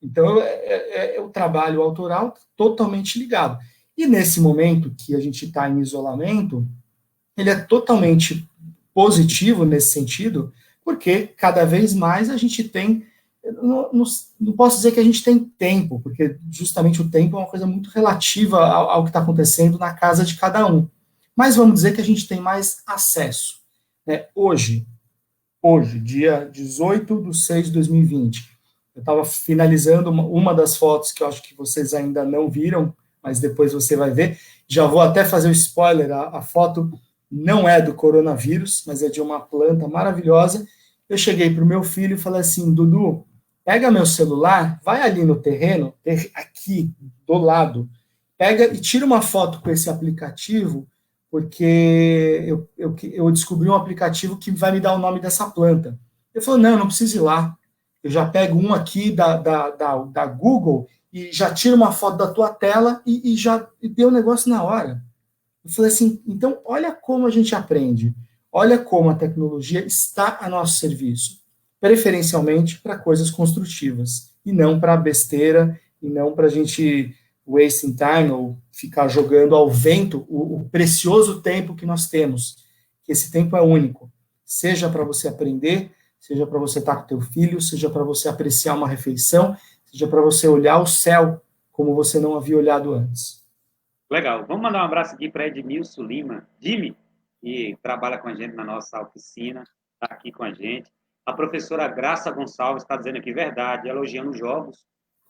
Então, o trabalho autoral totalmente ligado. E nesse momento que a gente está em isolamento, ele é totalmente positivo nesse sentido, porque cada vez mais a gente tem. Não posso dizer que a gente tem tempo, porque justamente o tempo é uma coisa muito relativa ao que está acontecendo na casa de cada um. Mas vamos dizer que a gente tem mais acesso. Né? Hoje, dia 18/6/2020, eu estava finalizando uma das fotos que eu acho que vocês ainda não viram, mas depois você vai ver. Já vou até fazer o spoiler, a foto não é do coronavírus, mas é de uma planta maravilhosa. Eu cheguei para o meu filho e falei assim, Dudu, pega meu celular, vai ali no terreno, aqui do lado, pega e tira uma foto com esse aplicativo, porque eu descobri um aplicativo que vai me dar o nome dessa planta. Ele falou, não precisa ir lá. Eu já pego um aqui da Google e já tiro uma foto da tua tela e já deu o negócio na hora. Eu falei assim, então olha como a gente aprende, olha como a tecnologia está a nosso serviço, preferencialmente para coisas construtivas, e não para besteira, e não para a gente wasting time, ou ficar jogando ao vento o precioso tempo que nós temos, que esse tempo é único, seja para você aprender, seja para você estar com teu filho, seja para você apreciar uma refeição, seja para você olhar o céu como você não havia olhado antes. Legal. Vamos mandar um abraço aqui para Edmilson Lima, Jimmy, que trabalha com a gente na nossa oficina, está aqui com a gente. A professora Graça Gonçalves está dizendo aqui verdade, elogiando os jogos,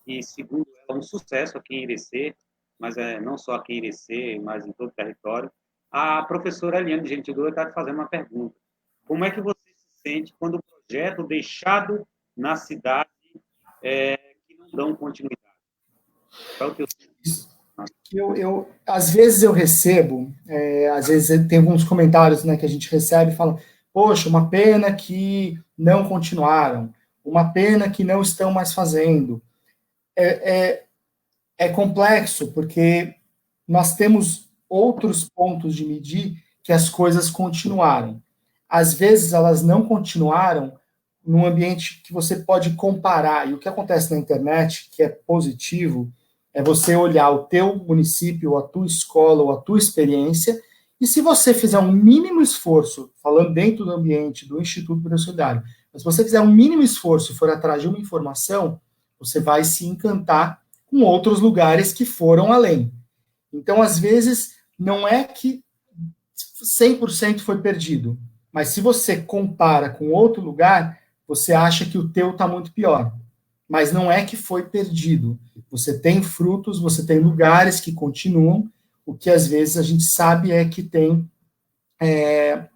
e segundo ela, um sucesso aqui em Irecê, mas não só aqui em Irecê, mas em todo o território. A professora Eliane Gentidor está te fazendo uma pergunta. Como é que você se sente quando o projeto deixado na cidade que não dão continuidade? Qual é o teu Às vezes eu recebo, às vezes tem alguns comentários, né, que a gente recebe e falam, poxa, uma pena que não continuaram, uma pena que não estão mais fazendo. É complexo, porque nós temos outros pontos de medir que as coisas continuaram. Às vezes elas não continuaram num ambiente que você pode comparar. E o que acontece na internet, que é positivo, é você olhar o teu município, ou a tua escola, ou a tua experiência, e se você fizer um mínimo esforço, falando dentro do ambiente do Instituto Universitário, mas se você fizer um mínimo esforço e for atrás de uma informação, você vai se encantar com outros lugares que foram além. Então, às vezes, não é que 100% foi perdido, mas se você compara com outro lugar, você acha que o teu está muito pior. Mas não é que foi perdido. Você tem frutos, você tem lugares que continuam, o que às vezes a gente sabe é que tem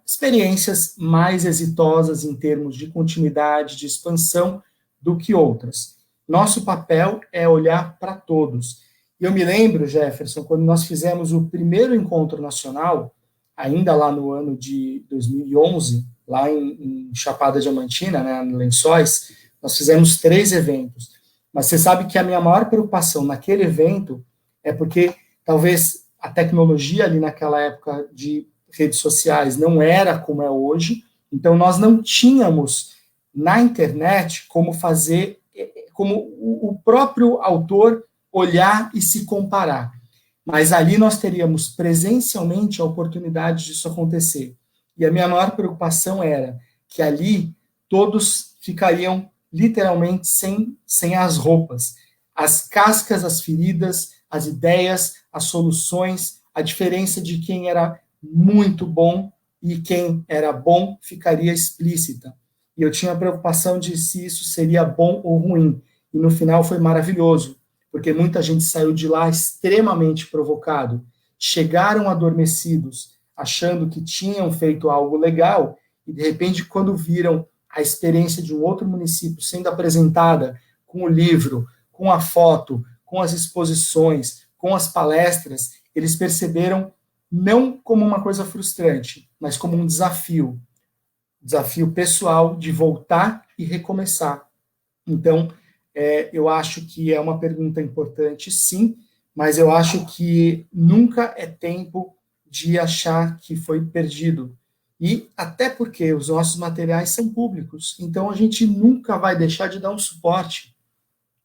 experiências mais exitosas em termos de continuidade, de expansão, do que outras. Nosso papel é olhar para todos. Eu me lembro, Jefferson, quando nós fizemos o primeiro encontro nacional, ainda lá no ano de 2011, lá em Chapada Diamantina, né, em Lençóis, nós fizemos 3 eventos. Mas você sabe que a minha maior preocupação naquele evento é porque talvez a tecnologia ali naquela época de redes sociais não era como é hoje, então nós não tínhamos na internet como fazer, como o próprio autor olhar e se comparar. Mas ali nós teríamos presencialmente a oportunidade disso acontecer. E a minha maior preocupação era que ali todos ficariam literalmente sem as roupas. As cascas, as feridas, as ideias, as soluções, a diferença de quem era muito bom e quem era bom ficaria explícita. E eu tinha a preocupação de se isso seria bom ou ruim. E no final foi maravilhoso, porque muita gente saiu de lá extremamente provocado. Chegaram adormecidos, achando que tinham feito algo legal, e de repente, quando viram a experiência de um outro município sendo apresentada com o livro, com a foto, com as exposições, com as palestras, eles perceberam não como uma coisa frustrante, mas como um desafio pessoal de voltar e recomeçar. Então, eu acho que é uma pergunta importante, sim, mas eu acho que nunca é tempo de achar que foi perdido. E até porque os nossos materiais são públicos, então a gente nunca vai deixar de dar um suporte.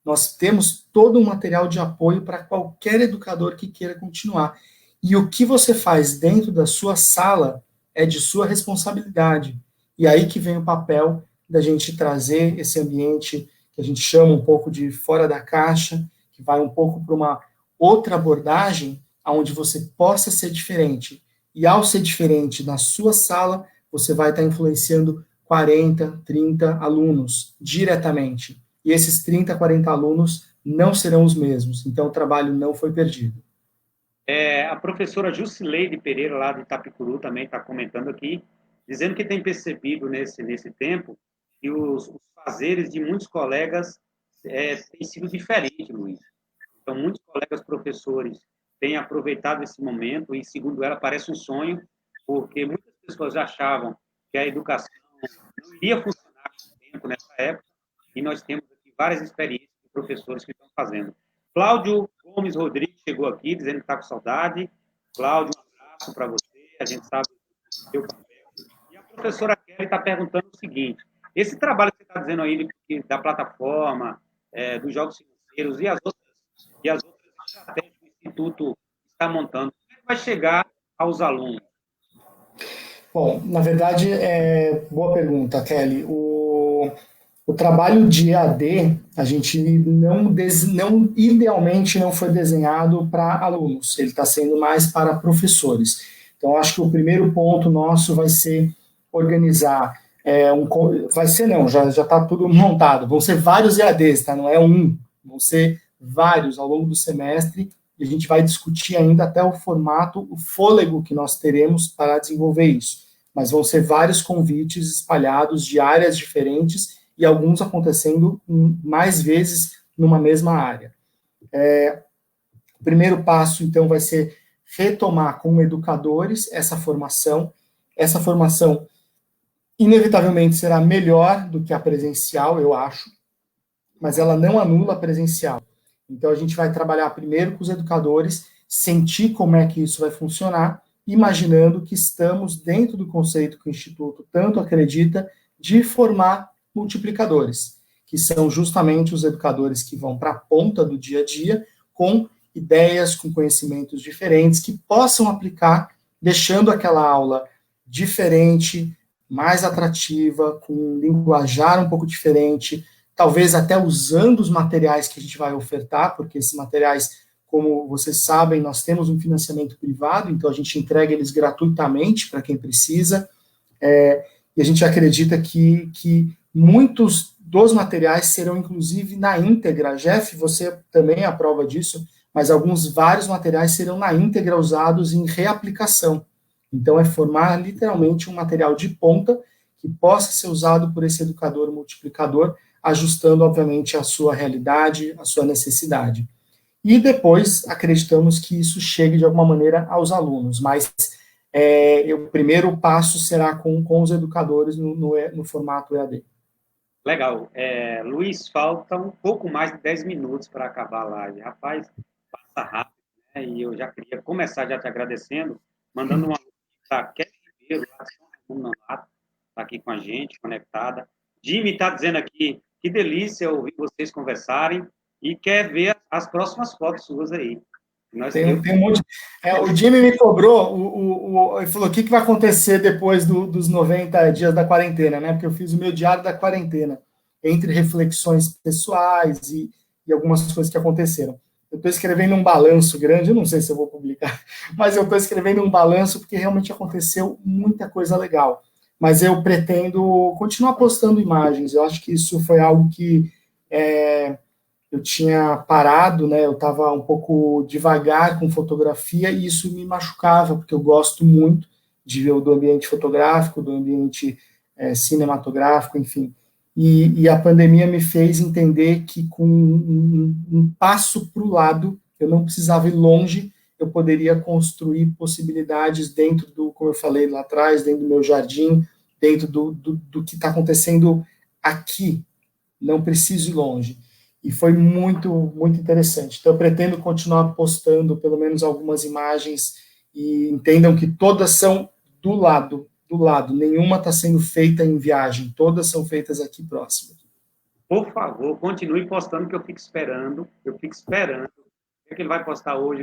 Nós temos todo um material de apoio para qualquer educador que queira continuar. E o que você faz dentro da sua sala é de sua responsabilidade. E aí que vem o papel da gente trazer esse ambiente que a gente chama um pouco de fora da caixa, que vai um pouco para uma outra abordagem, onde você possa ser diferente. E ao ser diferente na sua sala, você vai estar influenciando 40, 30 alunos diretamente. E esses 30, 40 alunos não serão os mesmos. Então, o trabalho não foi perdido. A professora Jusileide Pereira, lá de Itapicuru, também está comentando aqui, dizendo que tem percebido nesse tempo que os fazeres de muitos colegas têm sido diferentes, Luiz. Então, muitos colegas professores têm aproveitado esse momento e, segundo ela, parece um sonho, porque muitas pessoas achavam que a educação não iria funcionar com o tempo nessa época, e nós temos aqui várias experiências de professores que estão fazendo. Cláudio Gomes Rodrigues chegou aqui dizendo que está com saudade. Cláudio, um abraço para você, a gente sabe do seu papel. E a professora Kelly está perguntando o seguinte, esse trabalho que você está dizendo aí da plataforma, dos jogos financeiros e as outras estratégias que o Instituto está montando, como é que vai chegar aos alunos? Bom, na verdade, boa pergunta, Kelly. O trabalho de EAD, a gente idealmente não foi desenhado para alunos, ele está sendo mais para professores. Então, acho que o primeiro ponto nosso vai ser organizar, vai ser não, já está tudo montado, vão ser vários EADs, tá? Não é um, vão ser vários ao longo do semestre, e a gente vai discutir ainda até o formato, o fôlego que nós teremos para desenvolver isso. Mas vão ser vários convites espalhados de áreas diferentes, e alguns acontecendo mais vezes numa mesma área. O primeiro passo, então, vai ser retomar com educadores essa formação. Essa formação, inevitavelmente, será melhor do que a presencial, eu acho, mas ela não anula a presencial. Então, a gente vai trabalhar primeiro com os educadores, sentir como é que isso vai funcionar, imaginando que estamos dentro do conceito que o Instituto tanto acredita de formar multiplicadores, que são justamente os educadores que vão para a ponta do dia a dia com ideias, com conhecimentos diferentes, que possam aplicar, deixando aquela aula diferente, mais atrativa, com um linguajar um pouco diferente, talvez até usando os materiais que a gente vai ofertar, porque esses materiais, como vocês sabem, nós temos um financiamento privado, então a gente entrega eles gratuitamente para quem precisa, e a gente acredita que muitos dos materiais serão, inclusive, na íntegra. Jeff, você também é a prova disso, mas vários materiais serão na íntegra usados em reaplicação. Então, é formar literalmente um material de ponta que possa ser usado por esse educador multiplicador, ajustando, obviamente, a sua realidade, a sua necessidade. E depois, acreditamos que isso chegue, de alguma maneira, aos alunos, mas o primeiro passo será com os educadores no formato EAD. Legal. Luiz, falta um pouco mais de 10 minutos para acabar a live. Rapaz, passa rápido, né? E eu já queria começar já te agradecendo, mandando uma para Kelly Ribeiro, lá de São Raimundo Nonato, está aqui com a gente, conectada. Jimmy está dizendo aqui, que delícia ouvir vocês conversarem e quer ver as próximas fotos suas aí. Tem um monte. O Jimmy me cobrou, ele falou: o que vai acontecer depois dos 90 dias da quarentena, né? Porque eu fiz o meu diário da quarentena, entre reflexões pessoais e algumas coisas que aconteceram. Eu estou escrevendo um balanço grande, eu não sei se eu vou publicar, mas eu estou escrevendo um balanço porque realmente aconteceu muita coisa legal. Mas eu pretendo continuar postando imagens. Eu acho que isso foi algo que eu tinha parado, né? Eu estava um pouco devagar com fotografia e isso me machucava, porque eu gosto muito do ambiente fotográfico, do ambiente cinematográfico, enfim. E a pandemia me fez entender que com um passo para o lado, eu não precisava ir longe, eu poderia construir possibilidades dentro como eu falei lá atrás, dentro do meu jardim, dentro do que está acontecendo aqui. Não preciso ir longe. E foi muito, muito interessante. Então, eu pretendo continuar postando pelo menos algumas imagens e entendam que todas são do lado. Nenhuma está sendo feita em viagem, todas são feitas aqui próximo. Por favor, continue postando, que eu fico esperando. O que é que ele vai postar hoje,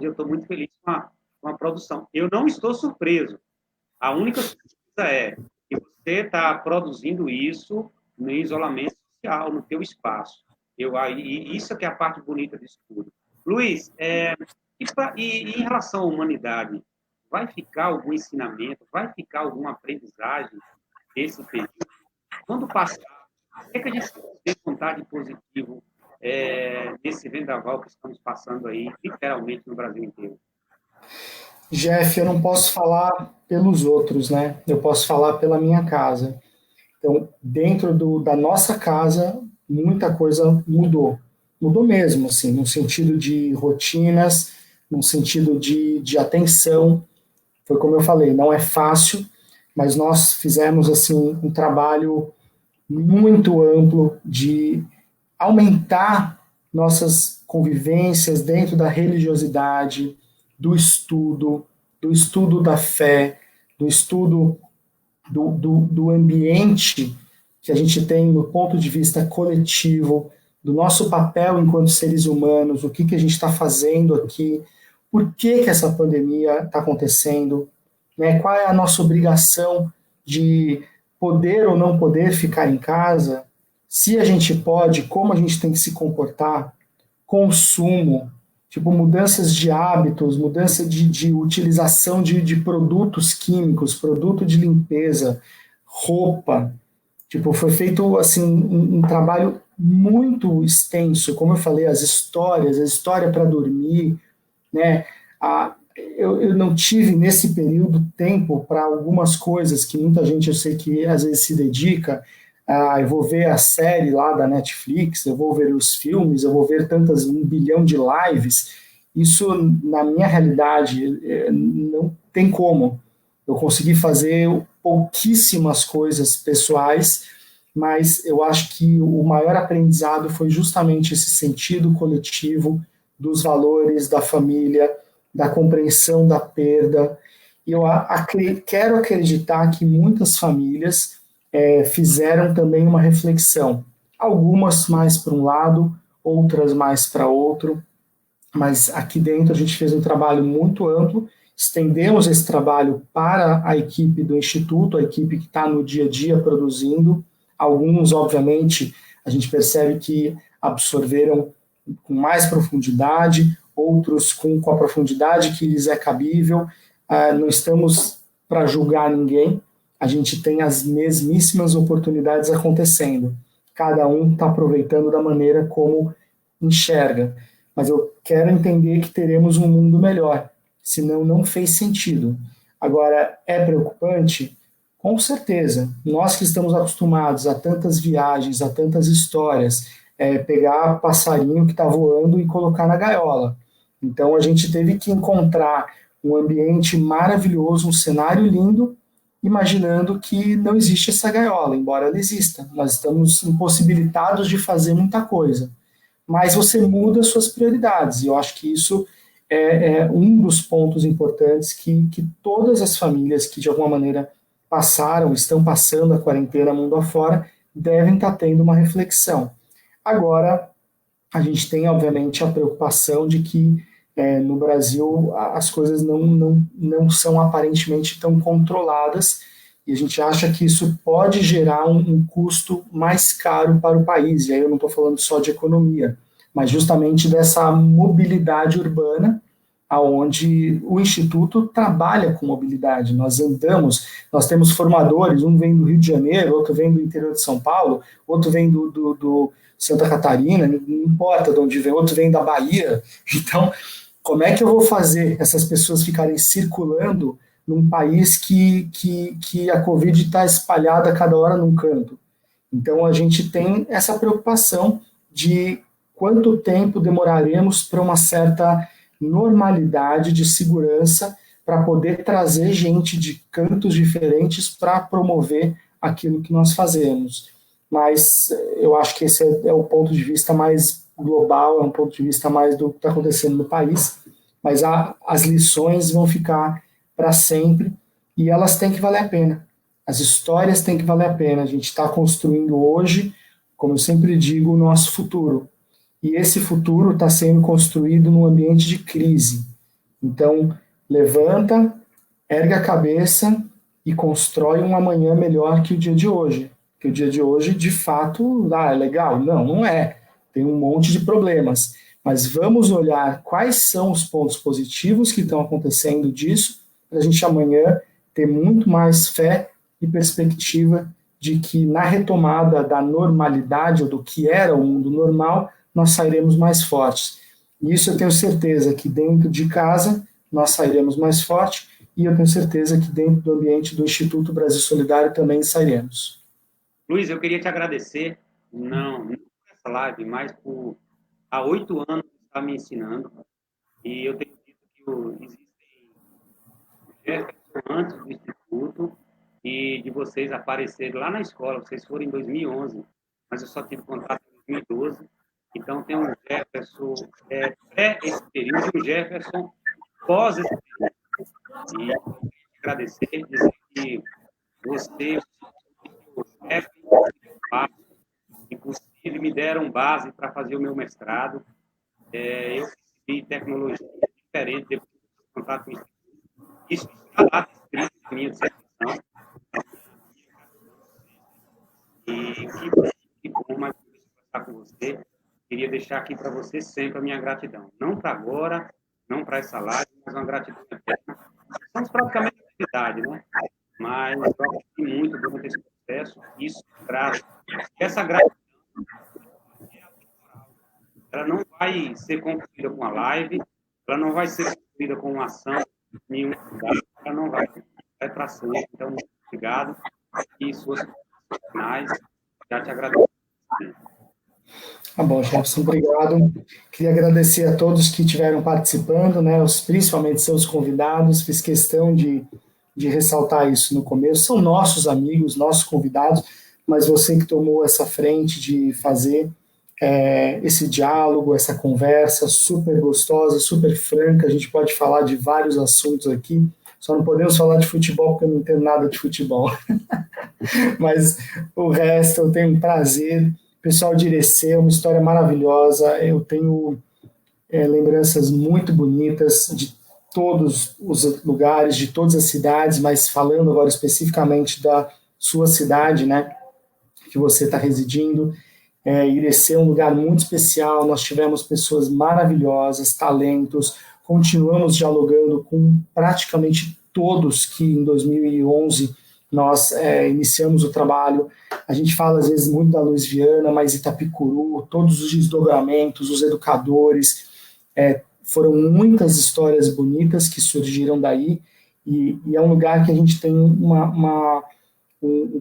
Eu estou muito feliz com a produção. Eu não estou surpreso. A única surpresa é que você está produzindo isso no isolamento social, no teu espaço. E isso que é a parte bonita disso tudo. Luiz, e em relação à humanidade, vai ficar algum ensinamento, vai ficar alguma aprendizagem desse período? Quando passar, o que é que a gente tem vontade de positivo nesse vendaval que estamos passando aí, literalmente, no Brasil inteiro? Jeff, eu não posso falar pelos outros, né? Eu posso falar pela minha casa. Então, dentro da nossa casa, muita coisa mudou. Mudou mesmo, assim, no sentido de rotinas, no sentido de atenção. Foi como eu falei, não é fácil, mas nós fizemos, assim, um trabalho muito amplo de aumentar nossas convivências dentro da religiosidade, do estudo da fé, do estudo do ambiente que a gente tem no ponto de vista coletivo, do nosso papel enquanto seres humanos, o que a gente está fazendo aqui, por que essa pandemia está acontecendo, né? Qual é a nossa obrigação de poder ou não poder ficar em casa? Se a gente pode, como a gente tem que se comportar? Consumo, tipo mudanças de hábitos, mudança de utilização de produtos químicos, produto de limpeza, roupa. Tipo, foi feito assim um trabalho muito extenso, como eu falei, as histórias, a história para dormir, né? Eu não tive nesse período tempo para algumas coisas que muita gente eu sei que às vezes se dedica. Eu vou ver a série lá da Netflix, eu vou ver os filmes, eu vou ver tantas, 1 bilhão de lives. Isso, na minha realidade, não tem como. Eu consegui fazer pouquíssimas coisas pessoais, mas eu acho que o maior aprendizado foi justamente esse sentido coletivo dos valores da família, da compreensão da perda. E eu quero acreditar que muitas famílias fizeram também uma reflexão. Algumas mais para um lado, outras mais para outro, mas aqui dentro a gente fez um trabalho muito amplo, estendemos esse trabalho para a equipe do Instituto, a equipe que está no dia a dia produzindo. Alguns, obviamente, a gente percebe que absorveram com mais profundidade, outros com a profundidade que lhes é cabível. Não estamos para julgar ninguém, a gente tem as mesmíssimas oportunidades acontecendo. Cada um está aproveitando da maneira como enxerga. Mas eu quero entender que teremos um mundo melhor, senão não fez sentido. Agora, é preocupante? Com certeza. Nós que estamos acostumados a tantas viagens, a tantas histórias, pegar passarinho que está voando e colocar na gaiola. Então a gente teve que encontrar um ambiente maravilhoso, um cenário lindo, imaginando que não existe essa gaiola, embora ela exista. Nós estamos impossibilitados de fazer muita coisa, mas você muda suas prioridades. E eu acho que isso é um dos pontos importantes que todas as famílias que de alguma maneira passaram, estão passando a quarentena mundo afora, devem estar tendo uma reflexão. Agora, a gente tem, obviamente, a preocupação de que no Brasil as coisas não são aparentemente tão controladas e a gente acha que isso pode gerar um custo mais caro para o país. E aí eu não estou falando só de economia, mas justamente dessa mobilidade urbana, aonde o Instituto trabalha com mobilidade. Nós andamos, nós temos formadores, um vem do Rio de Janeiro, outro vem do interior de São Paulo, outro vem do Santa Catarina, não importa de onde vem, outro vem da Bahia. Então, como é que eu vou fazer essas pessoas ficarem circulando num país que a Covid está espalhada a cada hora num canto? Então, a gente tem essa preocupação de quanto tempo demoraremos para uma certa normalidade de segurança para poder trazer gente de cantos diferentes para promover aquilo que nós fazemos. Mas eu acho que esse é o ponto de vista mais global, é um ponto de vista mais do que está acontecendo no país, mas as lições vão ficar para sempre e elas têm que valer a pena. As histórias têm que valer a pena. A gente está construindo hoje, como eu sempre digo, o nosso futuro. E esse futuro está sendo construído num ambiente de crise. Então, levanta, ergue a cabeça e constrói um amanhã melhor que o dia de hoje. Que o dia de hoje, de fato, é legal? Não, não é. Tem um monte de problemas. Mas vamos olhar quais são os pontos positivos que estão acontecendo disso, para a gente amanhã ter muito mais fé e perspectiva de que na retomada da normalidade, ou do que era o mundo normal, nós sairemos mais fortes. E isso eu tenho certeza que dentro de casa nós sairemos mais forte e eu tenho certeza que dentro do ambiente do Instituto Brasil Solidário também sairemos. Luiz, eu queria te agradecer, não por essa live, mas por há 8 anos estar me ensinando. E eu tenho dito que existem Jefferson antes do Instituto e de vocês aparecerem lá na escola. Vocês foram em 2011, mas eu só tive contato em 2012. Então, tem um Jefferson pré esse período e um Jefferson pós esse período. E eu queria te agradecer, dizer que você, o chefe, inclusive, me deram base para fazer o meu mestrado. Eu recebi tecnologia diferente depois de contato com isso. Isso está lá descrito minha dissertação. E que bom mais uma vez conversar com você. Queria deixar aqui para você sempre a minha gratidão. Não para agora, não para essa live, mas uma gratidão eterna. Estamos praticamente em atividade, né? Mas eu aprendi muito durante esse processo. Isso graças. Essa gratidão, ela não vai ser concluída com a live, ela não vai ser concluída com uma ação, nenhuma, ela não vai para sempre. Então, muito obrigado. E suas finais, já te agradeço. Tá bom, Jefferson, obrigado. Queria agradecer a todos que estiveram participando, né, principalmente seus convidados. Fiz questão de ressaltar isso no começo. São nossos amigos, nossos convidados, mas você que tomou essa frente de fazer esse diálogo, essa conversa super gostosa, super franca. A gente pode falar de vários assuntos aqui, só não podemos falar de futebol porque eu não entendo nada de futebol. Mas o resto eu tenho um prazer. Pessoal de Irecê, uma história maravilhosa. Eu tenho lembranças muito bonitas de todos os lugares, de todas as cidades, mas falando agora especificamente da sua cidade, né, que você está residindo. Irecê é um lugar muito especial. Nós tivemos pessoas maravilhosas, talentos. Continuamos dialogando com praticamente todos que em 2011 nós iniciamos o trabalho. A gente fala às vezes muito da Luiz Viana, mas Itapicuru, todos os desdobramentos, os educadores, foram muitas histórias bonitas que surgiram daí, e é um lugar que a gente tem um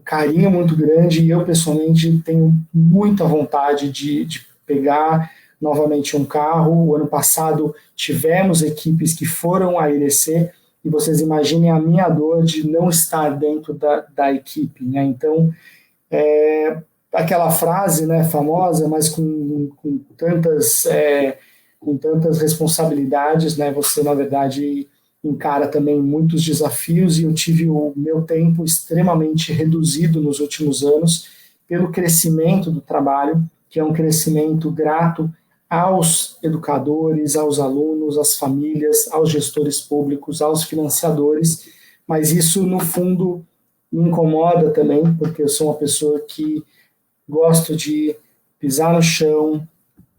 carinho muito grande, e eu pessoalmente tenho muita vontade de pegar novamente um carro. O ano passado tivemos equipes que foram a Irecê, e vocês imaginem a minha dor de não estar dentro da equipe, né? Então, aquela frase, né, famosa, mas com tantas responsabilidades, né? Você, na verdade, encara também muitos desafios, e eu tive o meu tempo extremamente reduzido nos últimos anos pelo crescimento do trabalho, que é um crescimento grato aos educadores, aos alunos, às famílias, aos gestores públicos, aos financiadores, mas isso, no fundo, me incomoda também, porque eu sou uma pessoa que gosto de pisar no chão,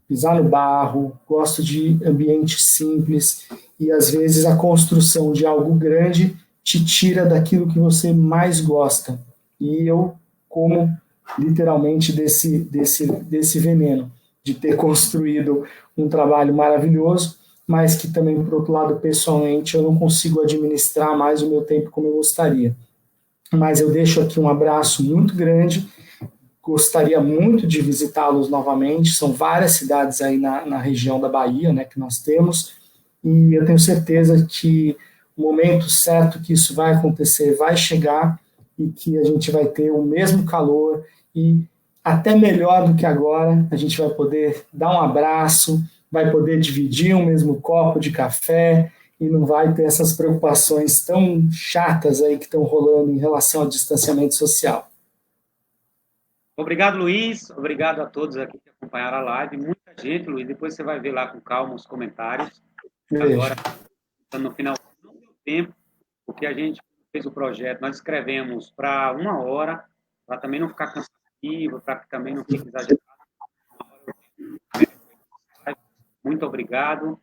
pisar no barro, gosto de ambiente simples, e às vezes a construção de algo grande te tira daquilo que você mais gosta. E eu como literalmente desse veneno, de ter construído um trabalho maravilhoso, mas que também, por outro lado, pessoalmente, eu não consigo administrar mais o meu tempo como eu gostaria. Mas eu deixo aqui um abraço muito grande. Gostaria muito de visitá-los novamente. São várias cidades aí na região da Bahia, né, que nós temos, e eu tenho certeza que o momento certo que isso vai acontecer vai chegar, e que a gente vai ter o mesmo calor, e até melhor do que agora. A gente vai poder dar um abraço, vai poder dividir um mesmo copo de café, e não vai ter essas preocupações tão chatas aí que estão rolando em relação ao distanciamento social. Obrigado, Luiz. Obrigado a todos aqui que acompanharam a live. Muita gente, Luiz. Depois você vai ver lá com calma os comentários. Agora, no final, não deu tempo, porque a gente fez o projeto, nós escrevemos para 1 hora, para também não ficar cansativo, para que também não fique exagerado. Muito obrigado.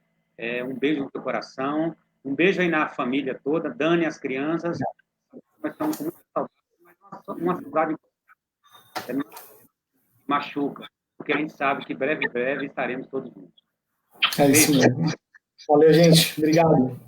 Um beijo no teu coração. Um beijo aí na família toda. Dani, as crianças. Nós estamos com muita saudade, mas uma saudade machuca, porque a gente sabe que breve estaremos todos juntos. É isso mesmo. Valeu, gente. Obrigado.